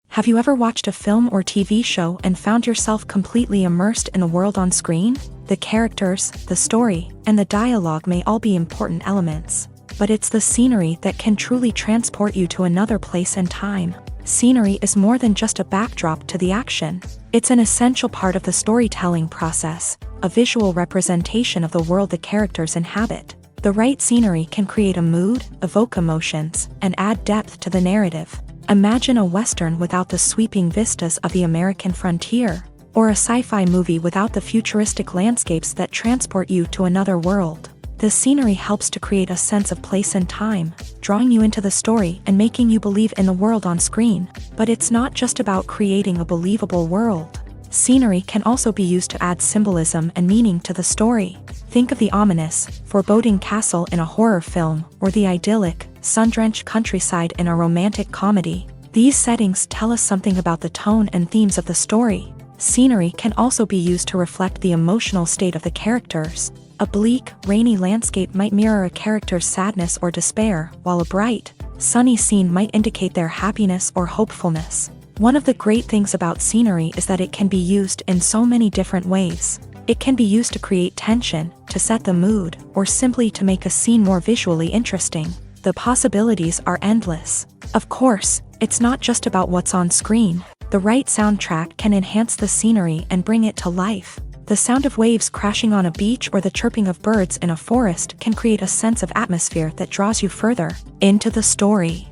Have you ever watched a film or TV show and found yourself completely immersed in the world on screen? The characters, the story, and the dialogue may all be important elements, but it's the scenery that can truly transport you to another place and time. Scenery is more than just a backdrop to the action. It's an essential part of the storytelling process, a visual representation of the world the characters inhabit. The right scenery can create a mood, evoke emotions, and add depth to the narrative. Imagine a Western without the sweeping vistas of the American frontier, or a sci-fi movie without the futuristic landscapes that transport you to another world. The scenery helps to create a sense of place and time, drawing you into the story and making you believe in the world on screen. But it's not just about creating a believable world. Scenery can also be used to add symbolism and meaning to the story. Think of the ominous, foreboding castle in a horror film, or the idyllic, sun-drenched countryside in a romantic comedy. These settings tell us something about the tone and themes of the story. Scenery can also be used to reflect the emotional state of the characters. A bleak, rainy landscape might mirror a character's sadness or despair, while a bright, sunny scene might indicate their happiness or hopefulness. One of the great things about scenery is that it can be used in so many different ways. It can be used to create tension, to set the mood, or simply to make a scene more visually interesting. The possibilities are endless. Of course, it's not just about what's on screen. The right soundtrack can enhance the scenery and bring it to life. The sound of waves crashing on a beach or the chirping of birds in a forest can create a sense of atmosphere that draws you further into the story.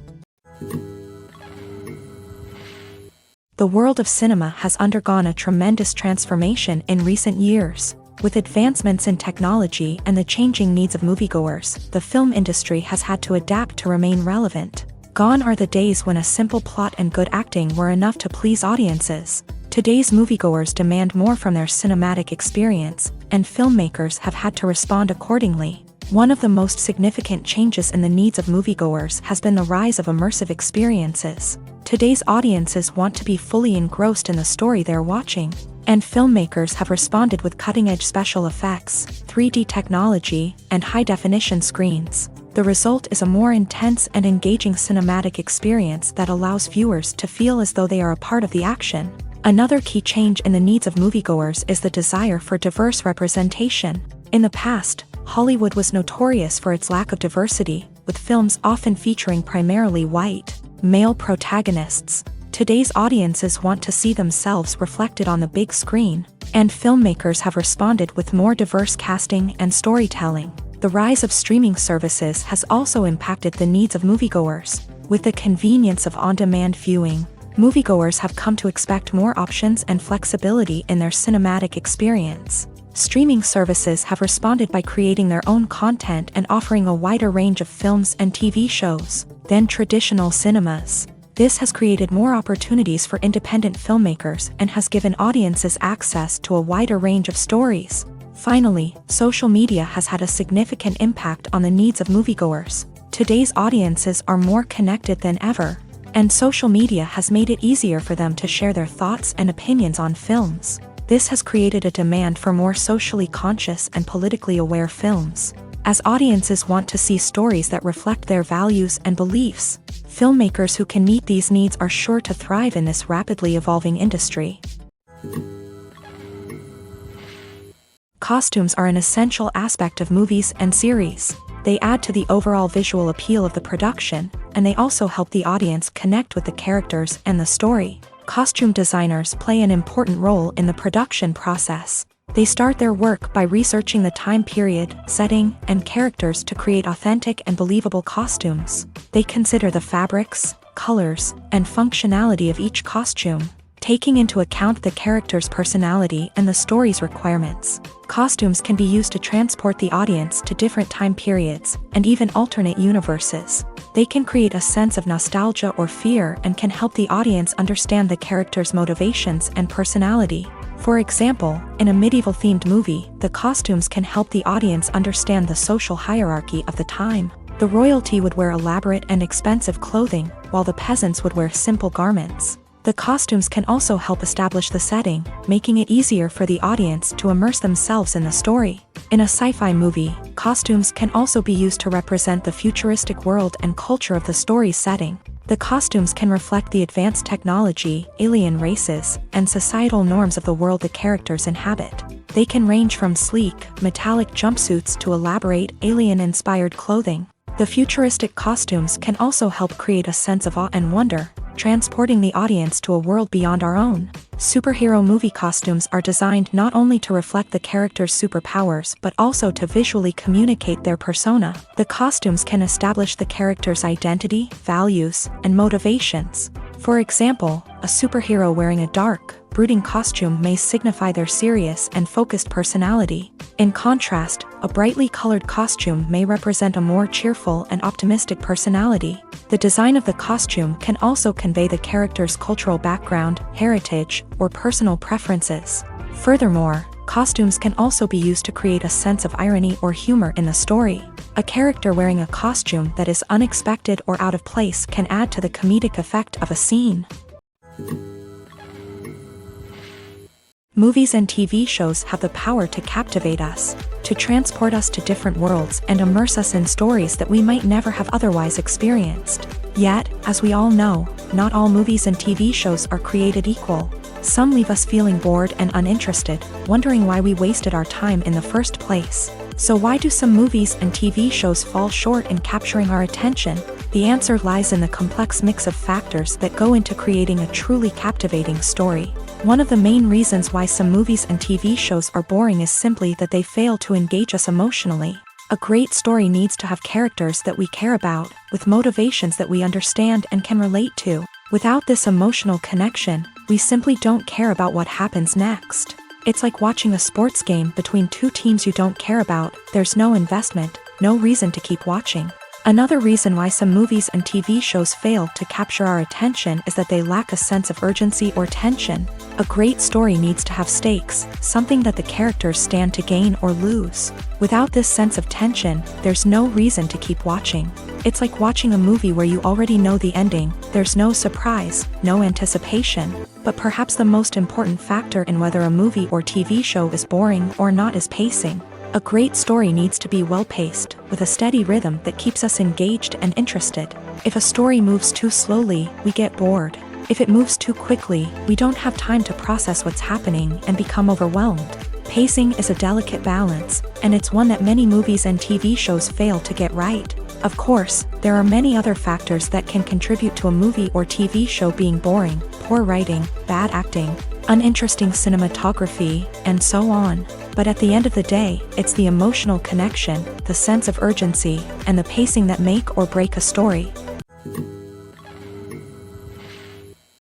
The world of cinema has undergone a tremendous transformation in recent years. With advancements in technology and the changing needs of moviegoers, the film industry has had to adapt to remain relevant. Gone are the days when a simple plot and good acting were enough to please audiences. Today's moviegoers demand more from their cinematic experience, and filmmakers have had to respond accordingly. One of the most significant changes in the needs of moviegoers has been the rise of immersive experiences. Today's audiences want to be fully engrossed in the story they're watching, and filmmakers have responded with cutting-edge special effects, 3D technology, and high-definition screens. The result is a more intense and engaging cinematic experience that allows viewers to feel as though they are a part of the action. Another key change in the needs of moviegoers is the desire for diverse representation. In the past, Hollywood was notorious for its lack of diversity, with films often featuring primarily white, male protagonists. Today's audiences want to see themselves reflected on the big screen, and filmmakers have responded with more diverse casting and storytelling. The rise of streaming services has also impacted the needs of moviegoers. With the convenience of on-demand viewing, moviegoers have come to expect more options and flexibility in their cinematic experience. Streaming services have responded by creating their own content and offering a wider range of films and TV shows than traditional cinemas. This has created more opportunities for independent filmmakers and has given audiences access to a wider range of stories. Finally, social media has had a significant impact on the needs of moviegoers. Today's audiences are more connected than ever, and social media has made it easier for them to share their thoughts and opinions on films. This has created a demand for more socially conscious and politically aware films. As audiences want to see stories that reflect their values and beliefs, filmmakers who can meet these needs are sure to thrive in this rapidly evolving industry. Costumes are an essential aspect of movies and series. They add to the overall visual appeal of the production, and they also help the audience connect with the characters and the story. Costume designers play an important role in the production process. They start their work by researching the time period, setting, and characters to create authentic and believable costumes. They consider the fabrics, colors, and functionality of each costume, taking into account the character's personality and the story's requirements. Costumes can be used to transport the audience to different time periods and even alternate universes. They can create a sense of nostalgia or fear and can help the audience understand the character's motivations and personality. For example, in a medieval-themed movie, the costumes can help the audience understand the social hierarchy of the time. The royalty would wear elaborate and expensive clothing, while the peasants would wear simple garments. The costumes can also help establish the setting, making it easier for the audience to immerse themselves in the story. In a sci-fi movie, costumes can also be used to represent the futuristic world and culture of the story's setting. The costumes can reflect the advanced technology, alien races, and societal norms of the world the characters inhabit. They can range from sleek, metallic jumpsuits to elaborate, alien-inspired clothing. The futuristic costumes can also help create a sense of awe and wonder, transporting the audience to a world beyond our own. Superhero movie costumes are designed not only to reflect the character's superpowers but also to visually communicate their persona. The costumes can establish the character's identity, values, and motivations. For example, a superhero wearing a dark, brooding costume may signify their serious and focused personality. In contrast, a brightly colored costume may represent a more cheerful and optimistic personality. The design of the costume can also convey the character's cultural background, heritage, or personal preferences. Furthermore, costumes can also be used to create a sense of irony or humor in the story. A character wearing a costume that is unexpected or out of place can add to the comedic effect of a scene. Movies and TV shows have the power to captivate us, to transport us to different worlds and immerse us in stories that we might never have otherwise experienced. Yet, as we all know, not all movies and TV shows are created equal. Some leave us feeling bored and uninterested, wondering why we wasted our time in the first place. So why do some movies and TV shows fall short in capturing our attention? The answer lies in the complex mix of factors that go into creating a truly captivating story. One of the main reasons why some movies and TV shows are boring is simply that they fail to engage us emotionally. A great story needs to have characters that we care about, with motivations that we understand and can relate to. Without this emotional connection, we simply don't care about what happens next. It's like watching a sports game between two teams you don't care about. There's no investment, no reason to keep watching. Another reason why some movies and TV shows fail to capture our attention is that they lack a sense of urgency or tension. A great story needs to have stakes, something that the characters stand to gain or lose. Without this sense of tension, there's no reason to keep watching. It's like watching a movie where you already know the ending. There's no surprise, no anticipation. But perhaps the most important factor in whether a movie or TV show is boring or not is pacing. A great story needs to be well-paced, with a steady rhythm that keeps us engaged and interested. If a story moves too slowly, we get bored. If it moves too quickly, we don't have time to process what's happening and become overwhelmed. Pacing is a delicate balance, and it's one that many movies and TV shows fail to get right. Of course, there are many other factors that can contribute to a movie or TV show being boring: poor writing, bad acting, uninteresting cinematography, and so on. But at the end of the day, it's the emotional connection, the sense of urgency, and the pacing that make or break a story.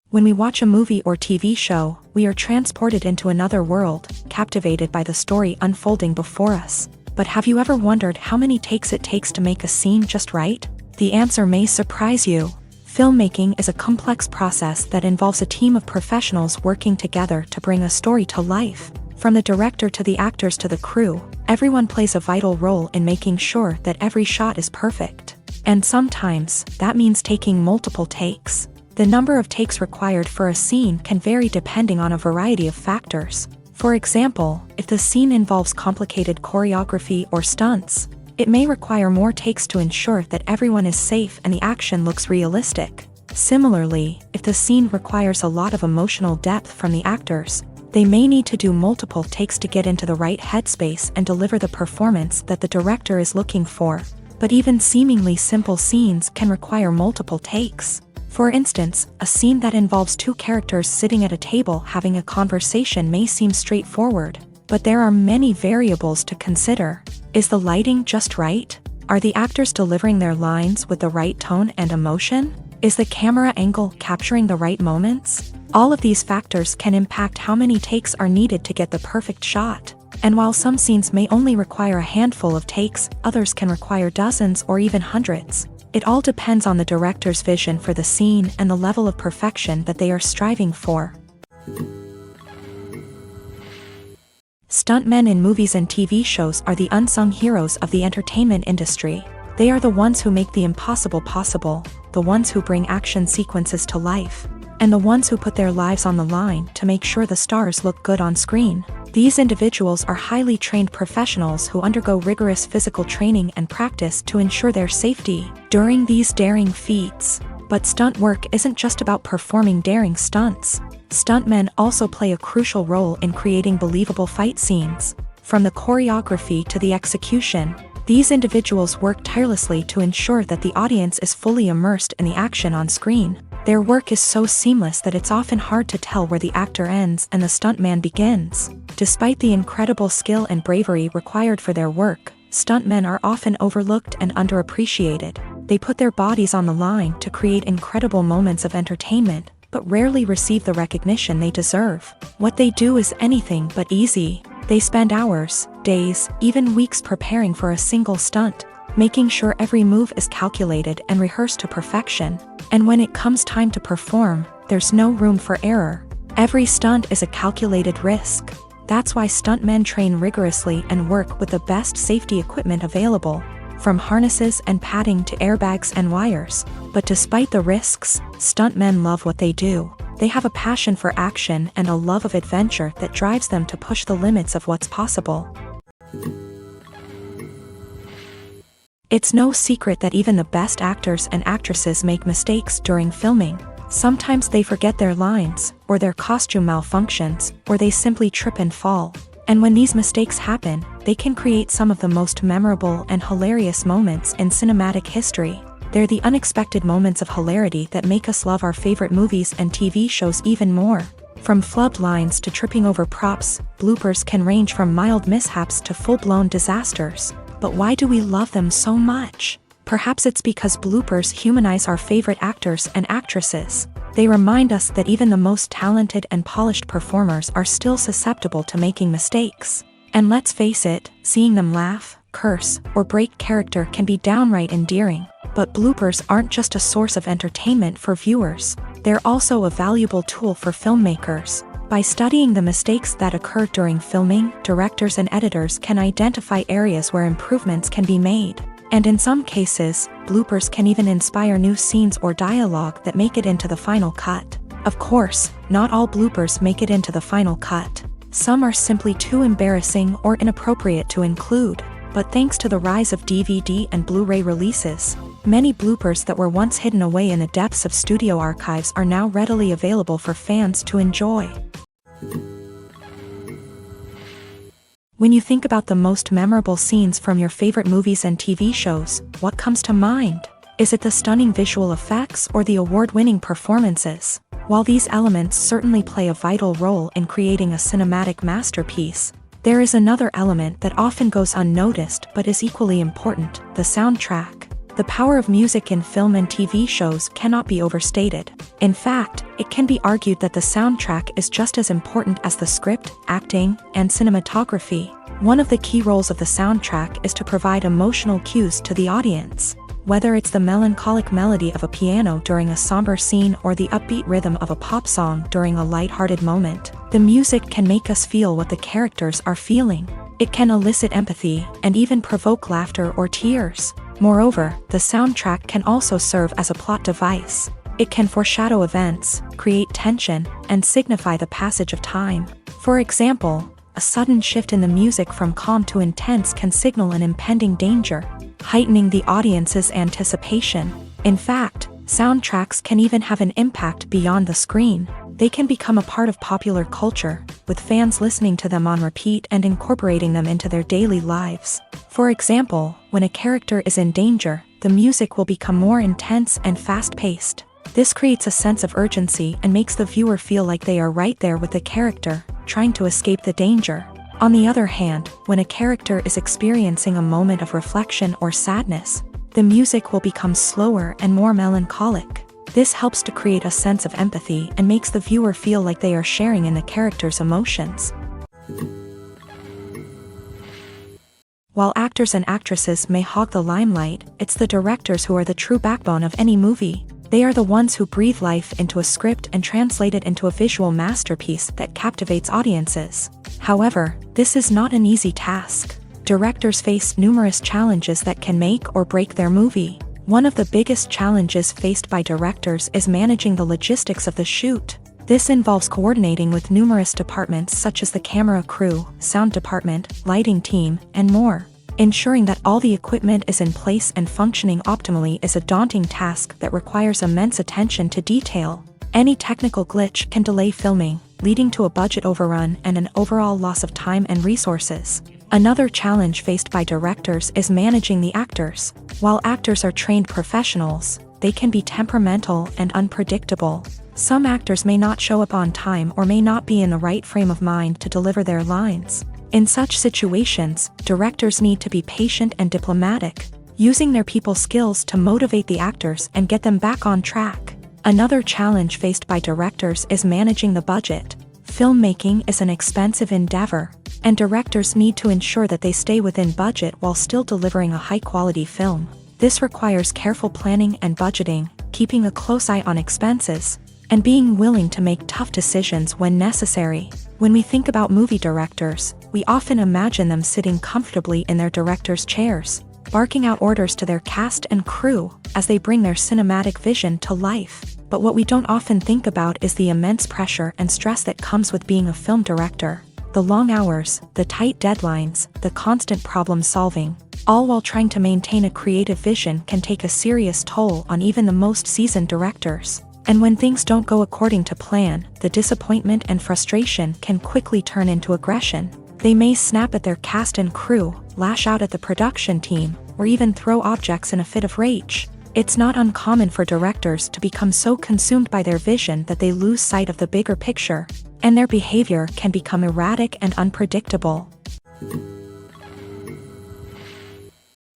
When we watch a movie or TV show, we are transported into another world, captivated by the story unfolding before us. But have you ever wondered how many takes it takes to make a scene just right? The answer may surprise you. Filmmaking is a complex process that involves a team of professionals working together to bring a story to life. From the director to the actors to the crew, everyone plays a vital role in making sure that every shot is perfect. And sometimes, that means taking multiple takes. The number of takes required for a scene can vary depending on a variety of factors. For example, if the scene involves complicated choreography or stunts, it may require more takes to ensure that everyone is safe and the action looks realistic. Similarly, if the scene requires a lot of emotional depth from the actors, they may need to do multiple takes to get into the right headspace and deliver the performance that the director is looking for. But even seemingly simple scenes can require multiple takes. For instance, a scene that involves two characters sitting at a table having a conversation may seem straightforward, but there are many variables to consider. Is the lighting just right? Are the actors delivering their lines with the right tone and emotion? Is the camera angle capturing the right moments? All of these factors can impact how many takes are needed to get the perfect shot. And while some scenes may only require a handful of takes, others can require dozens or even hundreds. It all depends on the director's vision for the scene and the level of perfection that they are striving for. Stuntmen in movies and TV shows are the unsung heroes of the entertainment industry. They are the ones who make the impossible possible, the ones who bring action sequences to life, and the ones who put their lives on the line to make sure the stars look good on screen. These individuals are highly trained professionals who undergo rigorous physical training and practice to ensure their safety during these daring feats. But stunt work isn't just about performing daring stunts. Stuntmen also play a crucial role in creating believable fight scenes. From the choreography to the execution, these individuals work tirelessly to ensure that the audience is fully immersed in the action on screen. Their work is so seamless that it's often hard to tell where the actor ends and the stuntman begins. Despite the incredible skill and bravery required for their work, stuntmen are often overlooked and underappreciated. They put their bodies on the line to create incredible moments of entertainment, but rarely receive the recognition they deserve. What they do is anything but easy. They spend hours, days, even weeks preparing for a single stunt, making sure every move is calculated and rehearsed to perfection. And when it comes time to perform, there's no room for error. Every stunt is a calculated risk. That's why stuntmen train rigorously and work with the best safety equipment available, from harnesses and padding to airbags and wires. But despite the risks, stuntmen love what they do. They have a passion for action and a love of adventure that drives them to push the limits of what's possible. It's no secret that even the best actors and actresses make mistakes during filming. Sometimes they forget their lines, or their costume malfunctions, or they simply trip and fall. And when these mistakes happen, they can create some of the most memorable and hilarious moments in cinematic history. They're the unexpected moments of hilarity that make us love our favorite movies and TV shows even more. From flubbed lines to tripping over props, bloopers can range from mild mishaps to full-blown disasters. But why do we love them so much? Perhaps it's because bloopers humanize our favorite actors and actresses. They remind us that even the most talented and polished performers are still susceptible to making mistakes. And let's face it, seeing them laugh, curse, or break character can be downright endearing. But bloopers aren't just a source of entertainment for viewers. They're also a valuable tool for filmmakers. By studying the mistakes that occur during filming, directors and editors can identify areas where improvements can be made. And in some cases, bloopers can even inspire new scenes or dialogue that make it into the final cut. Of course, not all bloopers make it into the final cut. Some are simply too embarrassing or inappropriate to include. But thanks to the rise of DVD and Blu-ray releases, many bloopers that were once hidden away in the depths of studio archives are now readily available for fans to enjoy. When you think about the most memorable scenes from your favorite movies and TV shows, what comes to mind? Is it the stunning visual effects or the award-winning performances? While these elements certainly play a vital role in creating a cinematic masterpiece, there is another element that often goes unnoticed but is equally important: the soundtrack. The power of music in film and TV shows cannot be overstated. In fact, it can be argued that the soundtrack is just as important as the script, acting, and cinematography. One of the key roles of the soundtrack is to provide emotional cues to the audience. Whether it's the melancholic melody of a piano during a somber scene or the upbeat rhythm of a pop song during a lighthearted moment, the music can make us feel what the characters are feeling. It can elicit empathy and even provoke laughter or tears. Moreover, the soundtrack can also serve as a plot device. It can foreshadow events, create tension, and signify the passage of time. For example, a sudden shift in the music from calm to intense can signal an impending danger, heightening the audience's anticipation. In fact, soundtracks can even have an impact beyond the screen. They can become a part of popular culture, with fans listening to them on repeat and incorporating them into their daily lives. For example, when a character is in danger, the music will become more intense and fast-paced. This creates a sense of urgency and makes the viewer feel like they are right there with the character, trying to escape the danger. On the other hand, when a character is experiencing a moment of reflection or sadness, the music will become slower and more melancholic. This helps to create a sense of empathy and makes the viewer feel like they are sharing in the character's emotions. While actors and actresses may hog the limelight, it's the directors who are the true backbone of any movie. They are the ones who breathe life into a script and translate it into a visual masterpiece that captivates audiences. However, this is not an easy task. Directors face numerous challenges that can make or break their movie. One of the biggest challenges faced by directors is managing the logistics of the shoot. This involves coordinating with numerous departments such as the camera crew, sound department, lighting team, and more. Ensuring that all the equipment is in place and functioning optimally is a daunting task that requires immense attention to detail. Any technical glitch can delay filming, leading to a budget overrun and an overall loss of time and resources. Another challenge faced by directors is managing the actors. While actors are trained professionals, they can be temperamental and unpredictable. Some actors may not show up on time or may not be in the right frame of mind to deliver their lines. In such situations, directors need to be patient and diplomatic, using their people skills to motivate the actors and get them back on track. Another challenge faced by directors is managing the budget. Filmmaking is an expensive endeavor, and directors need to ensure that they stay within budget while still delivering a high-quality film. This requires careful planning and budgeting, keeping a close eye on expenses, and being willing to make tough decisions when necessary. When we think about movie directors, we often imagine them sitting comfortably in their director's chairs, barking out orders to their cast and crew as they bring their cinematic vision to life. but what we don't often think about is the immense pressure and stress that comes with being a film director. The long hours, the tight deadlines, the constant problem solving, all while trying to maintain a creative vision can take a serious toll on even the most seasoned directors. And when things don't go according to plan, the disappointment and frustration can quickly turn into aggression. They may snap at their cast and crew, lash out at the production team, or even throw objects in a fit of rage. It's not uncommon for directors to become so consumed by their vision that they lose sight of the bigger picture, and their behavior can become erratic and unpredictable.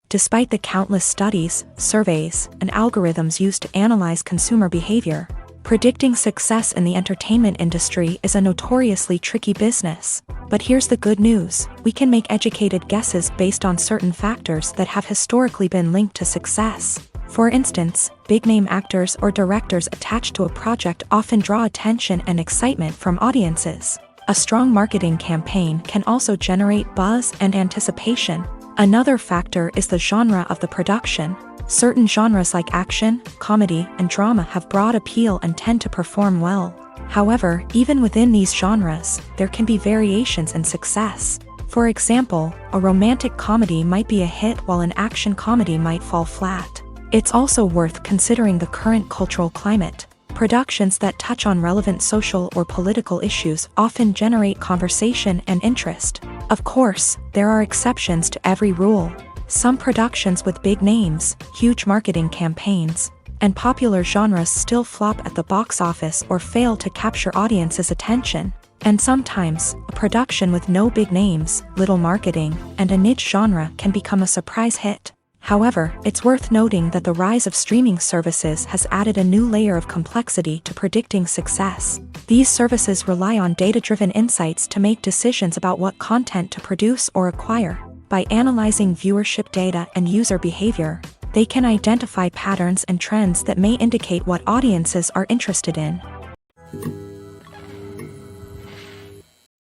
Despite the countless studies, surveys, and algorithms used to analyze consumer behavior, predicting success in the entertainment industry is a notoriously tricky business. But here's the good news: we can make educated guesses based on certain factors that have historically been linked to success. For instance, big-name actors or directors attached to a project often draw attention and excitement from audiences. A strong marketing campaign can also generate buzz and anticipation. Another factor is the genre of the production. Certain genres like action, comedy, and drama have broad appeal and tend to perform well. However, even within these genres, there can be variations in success. For example, a romantic comedy might be a hit while an action comedy might fall flat. It's also worth considering the current cultural climate. Productions that touch on relevant social or political issues often generate conversation and interest. Of course, there are exceptions to every rule. Some productions with big names, huge marketing campaigns, and popular genres still flop at the box office or fail to capture audiences' attention. And sometimes, a production with no big names, little marketing, and a niche genre can become a surprise hit. However, it's worth noting that the rise of streaming services has added a new layer of complexity to predicting success. These services rely on data-driven insights to make decisions about what content to produce or acquire. By analyzing viewership data and user behavior, they can identify patterns and trends that may indicate what audiences are interested in.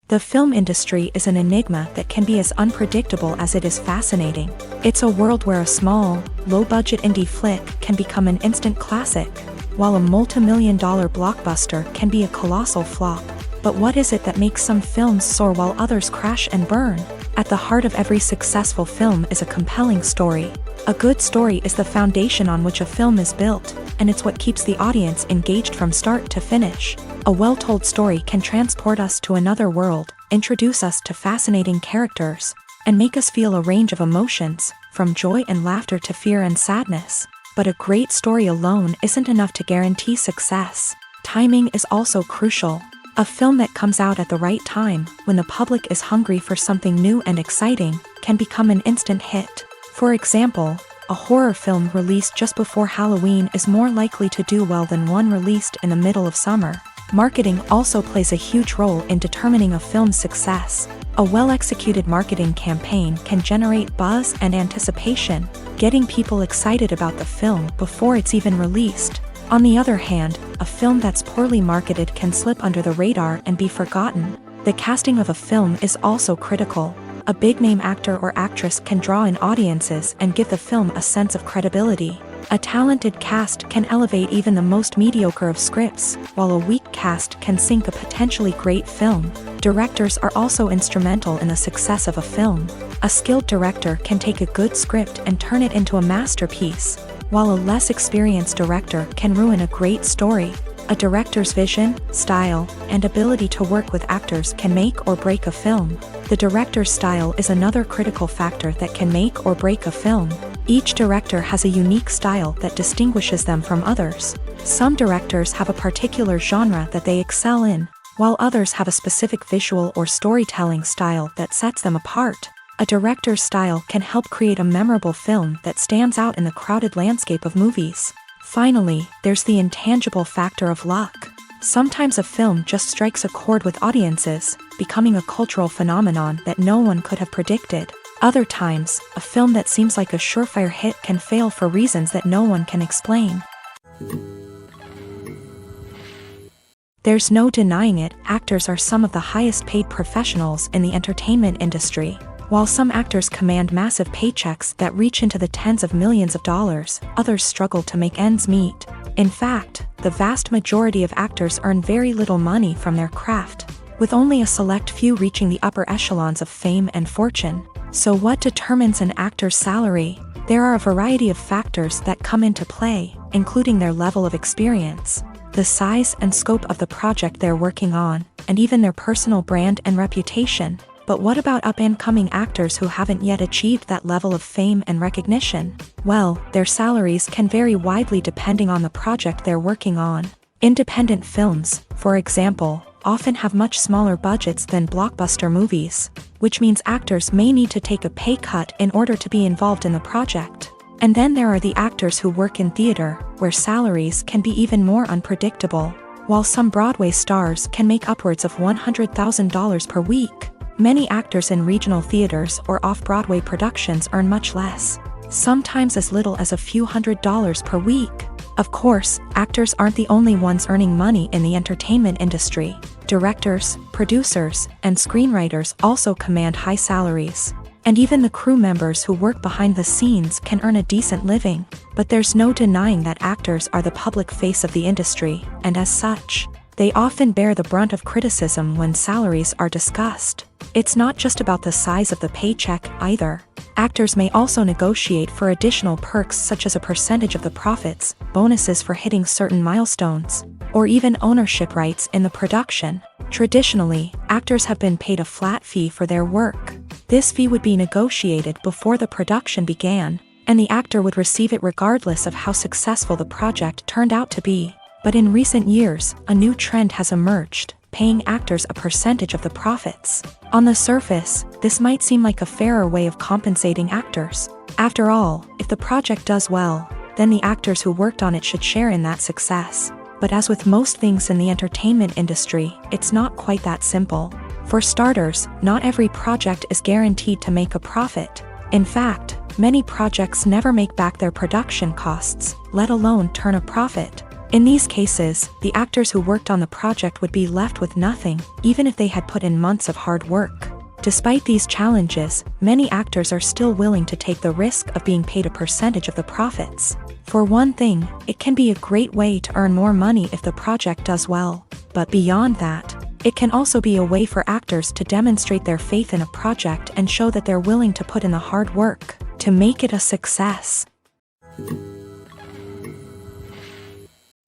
The film industry is an enigma that can be as unpredictable as it is fascinating. It's a world where a small, low-budget indie flick can become an instant classic, while a multi-million-dollar blockbuster can be a colossal flop. But what is it that makes some films soar while others crash and burn? At the heart of every successful film is a compelling story. A good story is the foundation on which a film is built, and it's what keeps the audience engaged from start to finish. A well-told story can transport us to another world, introduce us to fascinating characters, and make us feel a range of emotions, from joy and laughter to fear and sadness. But a great story alone isn't enough to guarantee success. Timing is also crucial. A film that comes out at the right time, when the public is hungry for something new and exciting, can become an instant hit. For example, a horror film released just before Halloween is more likely to do well than one released in the middle of summer. Marketing also plays a huge role in determining a film's success. A well-executed marketing campaign can generate buzz and anticipation, getting people excited about the film before it's even released. On the other hand, a film that's poorly marketed can slip under the radar and be forgotten. The casting of a film is also critical. A big-name actor or actress can draw in audiences and give the film a sense of credibility. A talented cast can elevate even the most mediocre of scripts, while a weak cast can sink a potentially great film. Directors are also instrumental in the success of a film. A skilled director can take a good script and turn it into a masterpiece, while a less experienced director can ruin a great story. A director's vision, style, and ability to work with actors can make or break a film. The director's style is another critical factor that can make or break a film. Each director has a unique style that distinguishes them from others. Some directors have a particular genre that they excel in, while others have a specific visual or storytelling style that sets them apart. A director's style can help create a memorable film that stands out in the crowded landscape of movies. Finally, there's the intangible factor of luck. Sometimes a film just strikes a chord with audiences, becoming a cultural phenomenon that no one could have predicted. Other times, a film that seems like a surefire hit can fail for reasons that no one can explain. There's no denying it, actors are some of the highest paid professionals in the entertainment industry. While some actors command massive paychecks that reach into the tens of millions of dollars, others struggle to make ends meet. In fact, the vast majority of actors earn very little money from their craft, with only a select few reaching the upper echelons of fame and fortune. So what determines an actor's salary? There are a variety of factors that come into play, including their level of experience, the size and scope of the project they're working on, and even their personal brand and reputation. But what about up-and-coming actors who haven't yet achieved that level of fame and recognition? Well, their salaries can vary widely depending on the project they're working on. Independent films, for example, often have much smaller budgets than blockbuster movies, which means actors may need to take a pay cut in order to be involved in the project. And then there are the actors who work in theater, where salaries can be even more unpredictable. While some Broadway stars can make upwards of $100,000 per week, many actors in regional theaters or off-Broadway productions earn much less, sometimes as little as a few $100s per week. Of course, actors aren't the only ones earning money in the entertainment industry. Directors, producers, and screenwriters also command high salaries. And even the crew members who work behind the scenes can earn a decent living. But there's no denying that actors are the public face of the industry, and as such, they often bear the brunt of criticism when salaries are discussed. It's not just about the size of the paycheck, either. Actors may also negotiate for additional perks such as a percentage of the profits, bonuses for hitting certain milestones, or even ownership rights in the production. Traditionally, actors have been paid a flat fee for their work. This fee would be negotiated before the production began, and the actor would receive it regardless of how successful the project turned out to be. But in recent years, a new trend has emerged, paying actors a percentage of the profits. On the surface, this might seem like a fairer way of compensating actors. After all, if the project does well, then the actors who worked on it should share in that success. But as with most things in the entertainment industry, it's not quite that simple. For starters, not every project is guaranteed to make a profit. In fact, many projects never make back their production costs, let alone turn a profit. In these cases, the actors who worked on the project would be left with nothing, even if they had put in months of hard work. Despite these challenges, many actors are still willing to take the risk of being paid a percentage of the profits. For one thing, it can be a great way to earn more money if the project does well. But beyond that, it can also be a way for actors to demonstrate their faith in a project and show that they're willing to put in the hard work to make it a success.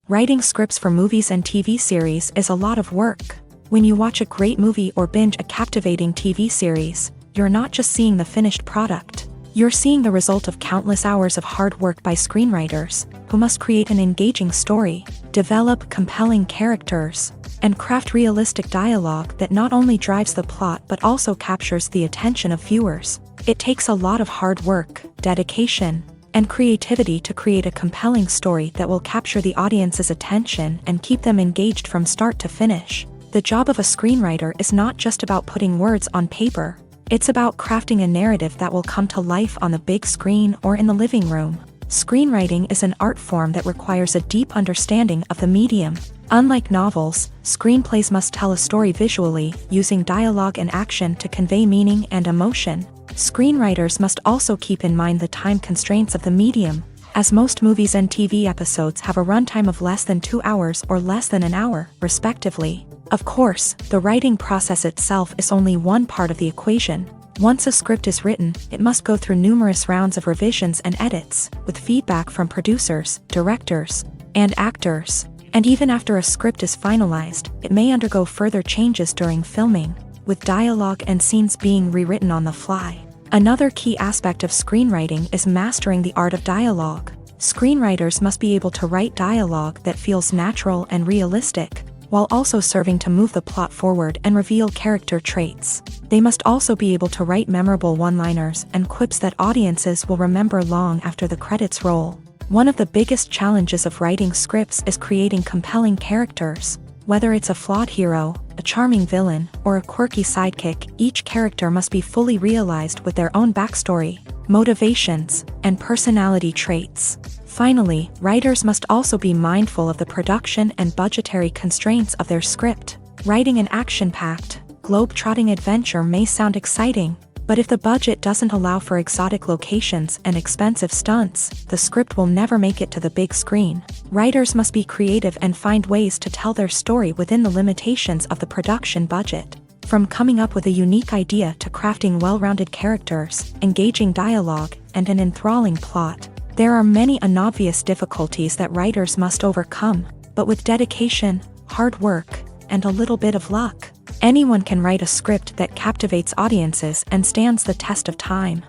Writing scripts for movies and TV series is a lot of work. When you watch a great movie or binge a captivating TV series, you're not just seeing the finished product. You're seeing the result of countless hours of hard work by screenwriters, who must create an engaging story, develop compelling characters, and craft realistic dialogue that not only drives the plot but also captures the attention of viewers. It takes a lot of hard work, dedication, and creativity to create a compelling story that will capture the audience's attention and keep them engaged from start to finish. The job of a screenwriter is not just about putting words on paper. It's about crafting a narrative that will come to life on the big screen or in the living room. Screenwriting is an art form that requires a deep understanding of the medium. Unlike novels, screenplays must tell a story visually, using dialogue and action to convey meaning and emotion. Screenwriters must also keep in mind the time constraints of the medium, as most movies and TV episodes have a runtime of less than 2 hours or less than an hour, respectively. Of course, the writing process itself is only one part of the equation. Once a script is written, it must go through numerous rounds of revisions and edits, with feedback from producers, directors, and actors. And even after a script is finalized, it may undergo further changes during filming, with dialogue and scenes being rewritten on the fly. Another key aspect of screenwriting is mastering the art of dialogue. Screenwriters must be able to write dialogue that feels natural and realistic, while also serving to move the plot forward and reveal character traits. They must also be able to write memorable one-liners and quips that audiences will remember long after the credits roll. One of the biggest challenges of writing scripts is creating compelling characters. Whether it's a flawed hero, a charming villain, or a quirky sidekick, each character must be fully realized with their own backstory, motivations, and personality traits. Finally, writers must also be mindful of the production and budgetary constraints of their script. Writing an action-packed, globe-trotting adventure may sound exciting, But if the budget doesn't allow for exotic locations and expensive stunts, the script will never make it to the big screen. Writers must be creative and find ways to tell their story within the limitations of the production budget. From coming up with a unique idea to crafting well-rounded characters, engaging dialogue, and an enthralling plot, there are many unobvious difficulties that writers must overcome, but with dedication, hard work, and a little bit of luck, anyone can write a script that captivates audiences and stands the test of time.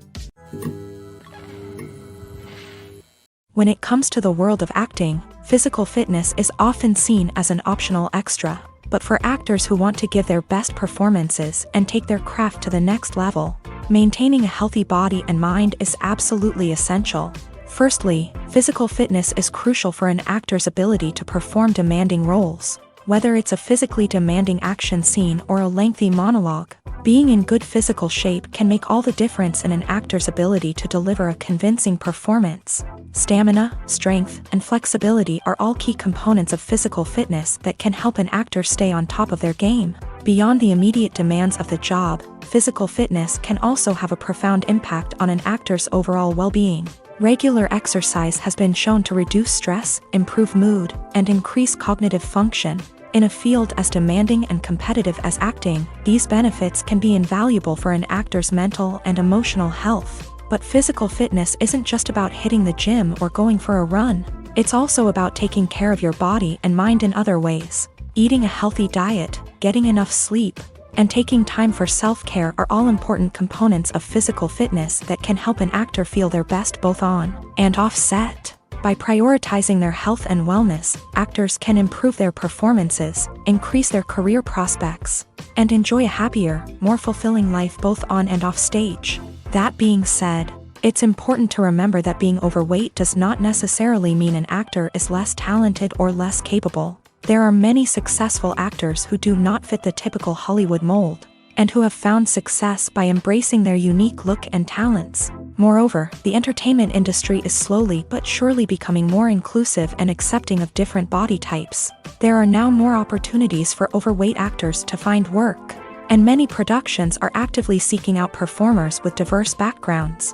When it comes to the world of acting, physical fitness is often seen as an optional extra, but for actors who want to give their best performances and take their craft to the next level, maintaining a healthy body and mind is absolutely essential. Firstly, physical fitness is crucial for an actor's ability to perform demanding roles. Whether it's a physically demanding action scene or a lengthy monologue, being in good physical shape can make all the difference in an actor's ability to deliver a convincing performance. Stamina, strength, and flexibility are all key components of physical fitness that can help an actor stay on top of their game. Beyond the immediate demands of the job, physical fitness can also have a profound impact on an actor's overall well-being. Regular exercise has been shown to reduce stress, improve mood, and increase cognitive function. In a field as demanding and competitive as acting, these benefits can be invaluable for an actor's mental and emotional health. But physical fitness isn't just about hitting the gym or going for a run. It's also about taking care of your body and mind in other ways. Eating a healthy diet, getting enough sleep, and taking time for self-care are all important components of physical fitness that can help an actor feel their best both on and off set. By prioritizing their health and wellness, actors can improve their performances, increase their career prospects, and enjoy a happier, more fulfilling life both on and off stage. That being said, it's important to remember that being overweight does not necessarily mean an actor is less talented or less capable. There are many successful actors who do not fit the typical Hollywood mold, and who have found success by embracing their unique look and talents. Moreover, the entertainment industry is slowly but surely becoming more inclusive and accepting of different body types. There are now more opportunities for overweight actors to find work, and many productions are actively seeking out performers with diverse backgrounds.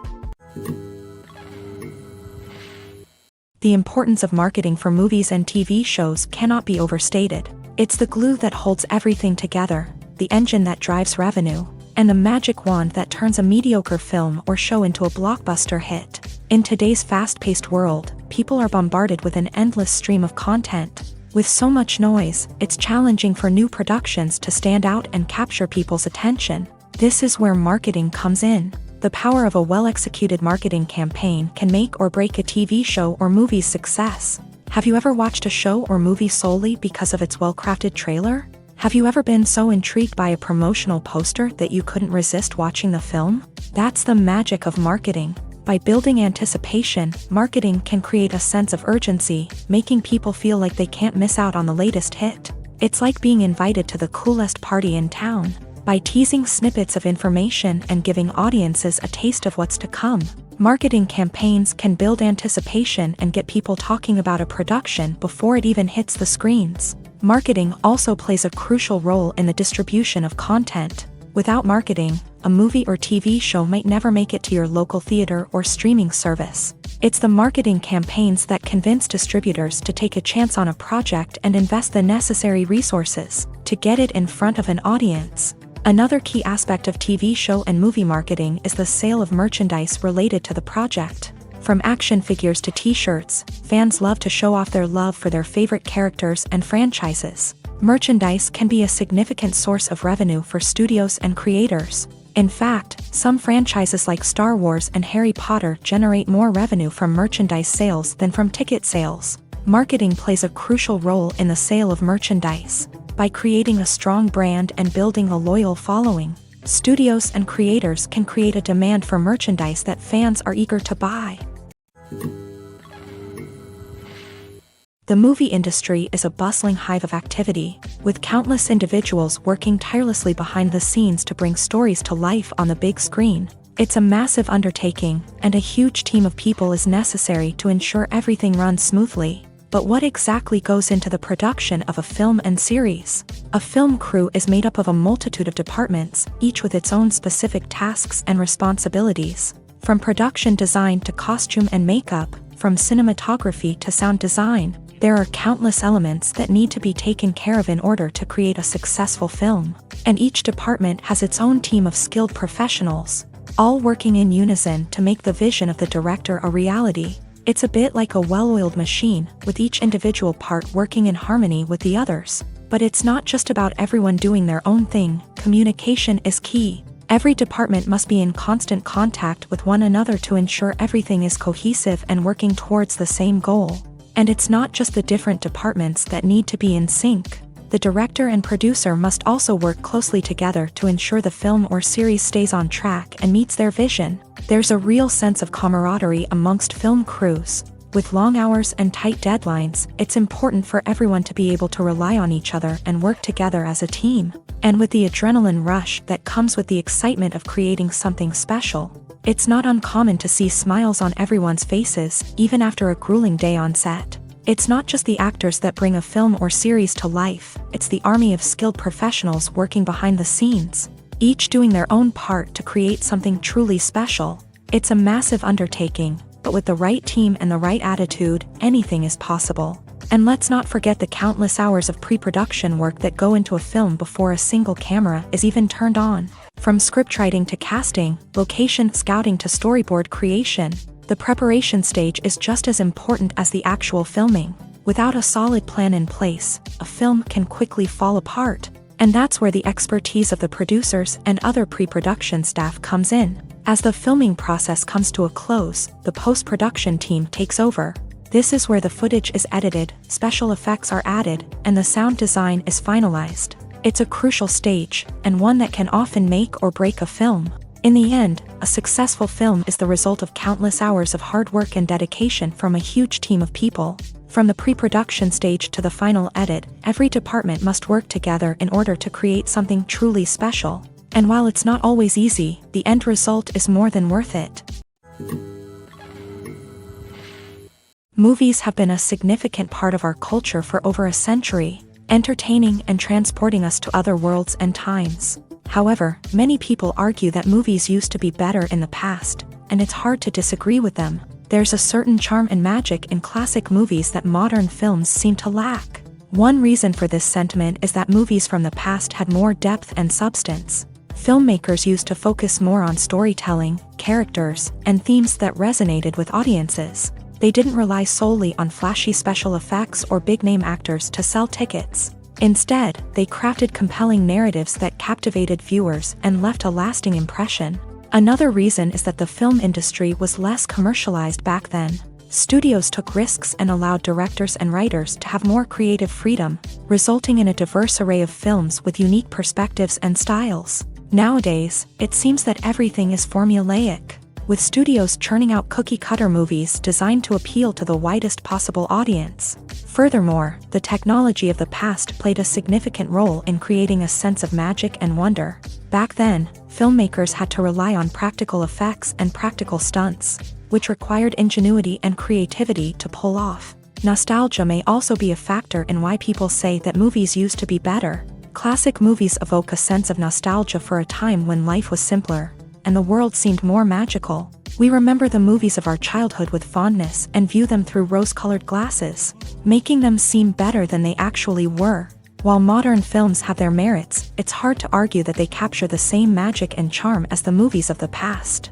The importance of marketing for movies and TV shows cannot be overstated. It's the glue that holds everything together, the engine that drives revenue, and the magic wand that turns a mediocre film or show into a blockbuster hit. In today's fast-paced world, people are bombarded with an endless stream of content. With so much noise, it's challenging for new productions to stand out and capture people's attention. This is where marketing comes in. The power of a well-executed marketing campaign can make or break a TV show or movie's success. Have you ever watched a show or movie solely because of its well-crafted trailer? Have you ever been so intrigued by a promotional poster that you couldn't resist watching the film? That's the magic of marketing. By building anticipation, marketing can create a sense of urgency, making people feel like they can't miss out on the latest hit. It's like being invited to the coolest party in town. By teasing snippets of information and giving audiences a taste of what's to come, marketing campaigns can build anticipation and get people talking about a production before it even hits the screens. Marketing also plays a crucial role in the distribution of content. Without marketing, a movie or TV show might never make it to your local theater or streaming service. It's the marketing campaigns that convince distributors to take a chance on a project and invest the necessary resources to get it in front of an audience. Another key aspect of TV show and movie marketing is the sale of merchandise related to the project. From action figures to t-shirts, fans love to show off their love for their favorite characters and franchises. Merchandise can be a significant source of revenue for studios and creators. In fact, some franchises like Star Wars and Harry Potter generate more revenue from merchandise sales than from ticket sales. Marketing plays a crucial role in the sale of merchandise. By creating a strong brand and building a loyal following, studios and creators can create a demand for merchandise that fans are eager to buy. The movie industry is a bustling hive of activity, with countless individuals working tirelessly behind the scenes to bring stories to life on the big screen. It's a massive undertaking, and a huge team of people is necessary to ensure everything runs smoothly. But what exactly goes into the production of a film and series? A film crew is made up of a multitude of departments, each with its own specific tasks and responsibilities. From production design to costume and makeup, from cinematography to sound design, there are countless elements that need to be taken care of in order to create a successful film. And each department has its own team of skilled professionals, all working in unison to make the vision of the director a reality. It's a bit like a well-oiled machine, with each individual part working in harmony with the others. But it's not just about everyone doing their own thing. Communication is key. Every department must be in constant contact with one another to ensure everything is cohesive and working towards the same goal. And it's not just the different departments that need to be in sync. The director and producer must also work closely together to ensure the film or series stays on track and meets their vision. There's a real sense of camaraderie amongst film crews. With long hours and tight deadlines, it's important for everyone to be able to rely on each other and work together as a team. And with the adrenaline rush that comes with the excitement of creating something special, it's not uncommon to see smiles on everyone's faces, even after a grueling day on set. It's not just the actors that bring a film or series to life, it's the army of skilled professionals working behind the scenes, each doing their own part to create something truly special. It's a massive undertaking, but with the right team and the right attitude, anything is possible. And let's not forget the countless hours of pre-production work that go into a film before a single camera is even turned on. From scriptwriting to casting, location scouting to storyboard creation, the preparation stage is just as important as the actual filming. Without a solid plan in place, a film can quickly fall apart. And that's where the expertise of the producers and other pre-production staff comes in. As the filming process comes to a close, the post-production team takes over. This is where the footage is edited, special effects are added, and the sound design is finalized. It's a crucial stage, and one that can often make or break a film. In the end, a successful film is the result of countless hours of hard work and dedication from a huge team of people. From the pre-production stage to the final edit, every department must work together in order to create something truly special. And while it's not always easy, the end result is more than worth it. Movies have been a significant part of our culture for over a century, entertaining and transporting us to other worlds and times. However, many people argue that movies used to be better in the past, and it's hard to disagree with them. There's a certain charm and magic in classic movies that modern films seem to lack. One reason for this sentiment is that movies from the past had more depth and substance. Filmmakers used to focus more on storytelling, characters, and themes that resonated with audiences. They didn't rely solely on flashy special effects or big-name actors to sell tickets. Instead, they crafted compelling narratives that captivated viewers and left a lasting impression. Another reason is that the film industry was less commercialized back then. Studios took risks and allowed directors and writers to have more creative freedom, resulting in a diverse array of films with unique perspectives and styles. Nowadays, it seems that everything is formulaic, with studios churning out cookie-cutter movies designed to appeal to the widest possible audience. Furthermore, the technology of the past played a significant role in creating a sense of magic and wonder. Back then, filmmakers had to rely on practical effects and practical stunts, which required ingenuity and creativity to pull off. Nostalgia may also be a factor in why people say that movies used to be better. Classic movies evoke a sense of nostalgia for a time when life was simpler, and the world seemed more magical. We remember the movies of our childhood with fondness and view them through rose-colored glasses, making them seem better than they actually were. While modern films have their merits, it's hard to argue that they capture the same magic and charm as the movies of the past.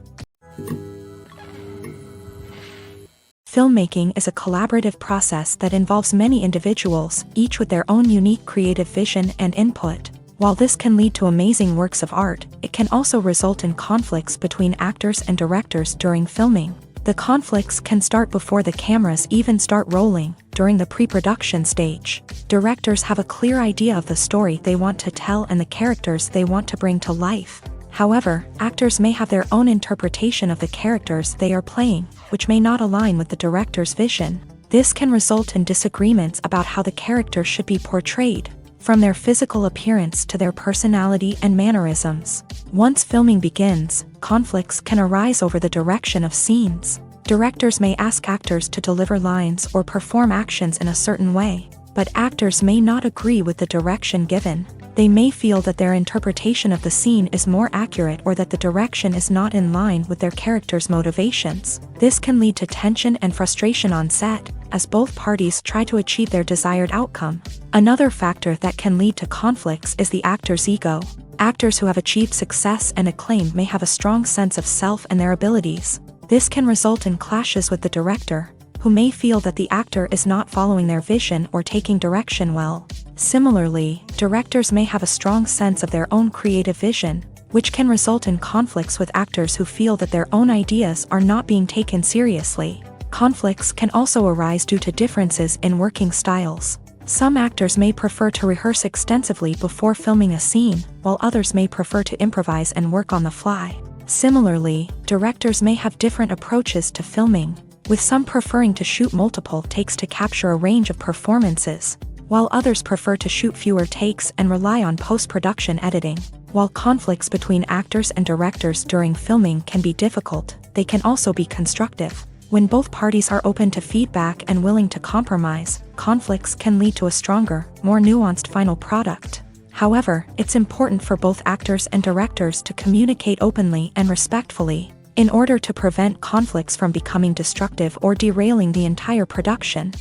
Filmmaking is a collaborative process that involves many individuals, each with their own unique creative vision and input. While this can lead to amazing works of art, it can also result in conflicts between actors and directors during filming. The conflicts can start before the cameras even start rolling, during the pre-production stage. Directors have a clear idea of the story they want to tell and the characters they want to bring to life. However, actors may have their own interpretation of the characters they are playing, which may not align with the director's vision. This can result in disagreements about how the character should be portrayed, from their physical appearance to their personality and mannerisms. Once filming begins, conflicts can arise over the direction of scenes. Directors may ask actors to deliver lines or perform actions in a certain way, but actors may not agree with the direction given. They may feel that their interpretation of the scene is more accurate or that the direction is not in line with their character's motivations. This can lead to tension and frustration on set, as both parties try to achieve their desired outcome. Another factor that can lead to conflicts is the actor's ego. Actors who have achieved success and acclaim may have a strong sense of self and their abilities. This can result in clashes with the director, who may feel that the actor is not following their vision or taking direction well. Similarly, directors may have a strong sense of their own creative vision, which can result in conflicts with actors who feel that their own ideas are not being taken seriously. Conflicts can also arise due to differences in working styles. Some actors may prefer to rehearse extensively before filming a scene, while others may prefer to improvise and work on the fly. Similarly, directors may have different approaches to filming, with some preferring to shoot multiple takes to capture a range of performances, while others prefer to shoot fewer takes and rely on post-production editing. While conflicts between actors and directors during filming can be difficult, they can also be constructive. When both parties are open to feedback and willing to compromise, conflicts can lead to a stronger, more nuanced final product. However, it's important for both actors and directors to communicate openly and respectfully, in order to prevent conflicts from becoming destructive or derailing the entire production.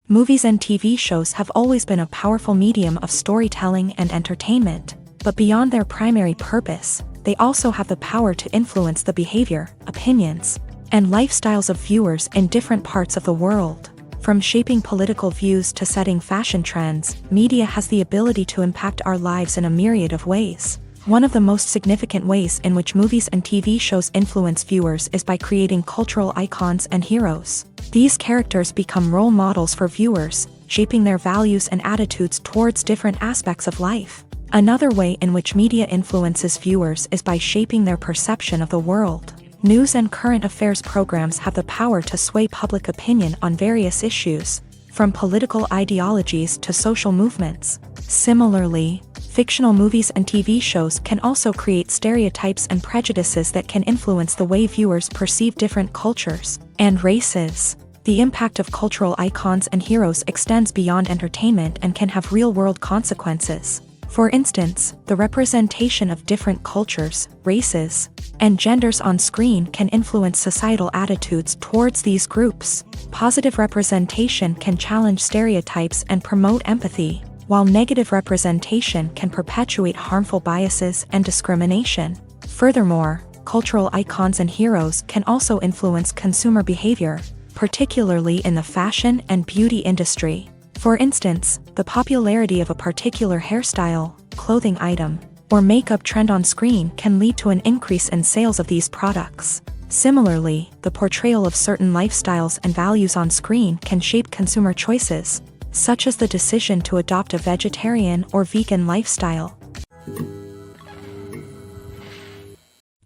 Movies and TV shows have always been a powerful medium of storytelling and entertainment, but beyond their primary purpose, they also have the power to influence the behavior, opinions, and lifestyles of viewers in different parts of the world. From shaping political views to setting fashion trends, media has the ability to impact our lives in a myriad of ways. One of the most significant ways in which movies and TV shows influence viewers is by creating cultural icons and heroes. These characters become role models for viewers, shaping their values and attitudes towards different aspects of life. Another way in which media influences viewers is by shaping their perception of the world. News and current affairs programs have the power to sway public opinion on various issues, from political ideologies to social movements. Similarly, fictional movies and TV shows can also create stereotypes and prejudices that can influence the way viewers perceive different cultures and races. The impact of cultural icons and heroes extends beyond entertainment and can have real-world consequences. For instance, the representation of different cultures, races, and genders on screen can influence societal attitudes towards these groups. Positive representation can challenge stereotypes and promote empathy, while negative representation can perpetuate harmful biases and discrimination. Furthermore, cultural icons and heroes can also influence consumer behavior, particularly in the fashion and beauty industry. For instance, the popularity of a particular hairstyle, clothing item, or makeup trend on screen can lead to an increase in sales of these products. Similarly, the portrayal of certain lifestyles and values on screen can shape consumer choices, such as the decision to adopt a vegetarian or vegan lifestyle.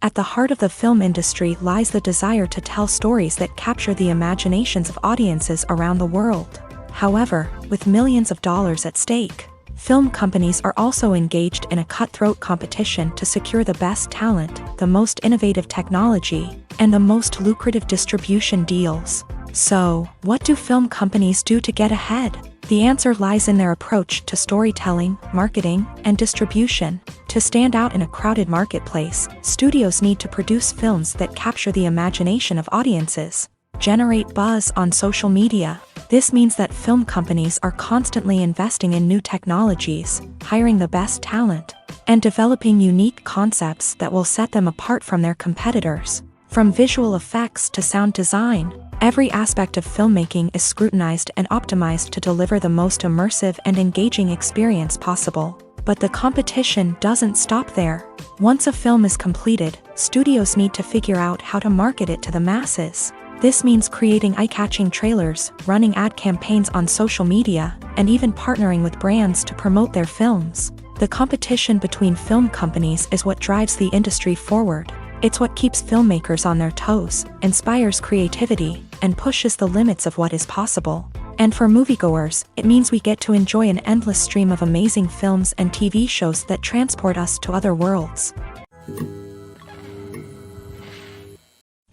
At the heart of the film industry lies the desire to tell stories that capture the imaginations of audiences around the world. However, with millions of dollars at stake, film companies are also engaged in a cutthroat competition to secure the best talent, the most innovative technology, and the most lucrative distribution deals. So, what do film companies do to get ahead? The answer lies in their approach to storytelling, marketing, and distribution. To stand out in a crowded marketplace, studios need to produce films that capture the imagination of audiences, generate buzz on social media. This means that film companies are constantly investing in new technologies, hiring the best talent, and developing unique concepts that will set them apart from their competitors. From visual effects to sound design, every aspect of filmmaking is scrutinized and optimized to deliver the most immersive and engaging experience possible. But the competition doesn't stop there. Once a film is completed, studios need to figure out how to market it to the masses. This means creating eye-catching trailers, running ad campaigns on social media, and even partnering with brands to promote their films. The competition between film companies is what drives the industry forward. It's what keeps filmmakers on their toes, inspires creativity, and pushes the limits of what is possible. And for moviegoers, it means we get to enjoy an endless stream of amazing films and TV shows that transport us to other worlds.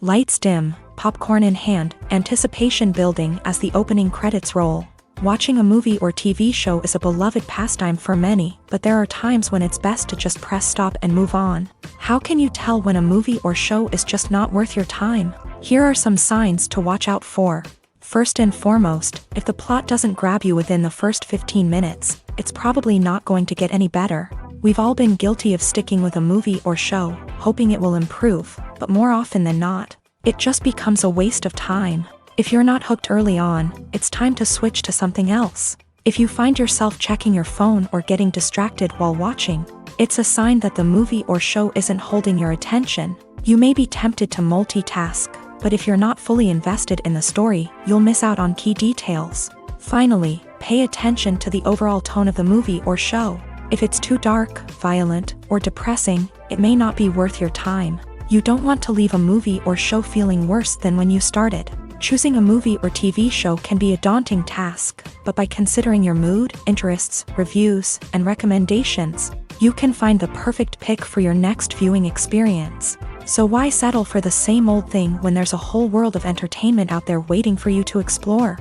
Lights dim, popcorn in hand, anticipation building as the opening credits roll. Watching a movie or TV show is a beloved pastime for many, but there are times when it's best to just press stop and move on. How can you tell when a movie or show is just not worth your time? Here are some signs to watch out for. First and foremost, if the plot doesn't grab you within the first 15 minutes, it's probably not going to get any better. We've all been guilty of sticking with a movie or show, hoping it will improve, but more often than not, it just becomes a waste of time. If you're not hooked early on, it's time to switch to something else. If you find yourself checking your phone or getting distracted while watching, it's a sign that the movie or show isn't holding your attention. You may be tempted to multitask, but if you're not fully invested in the story, you'll miss out on key details. Finally, pay attention to the overall tone of the movie or show. If it's too dark, violent, or depressing, it may not be worth your time. You don't want to leave a movie or show feeling worse than when you started. Choosing a movie or TV show can be a daunting task, but by considering your mood, interests, reviews, and recommendations, you can find the perfect pick for your next viewing experience. So why settle for the same old thing when there's a whole world of entertainment out there waiting for you to explore?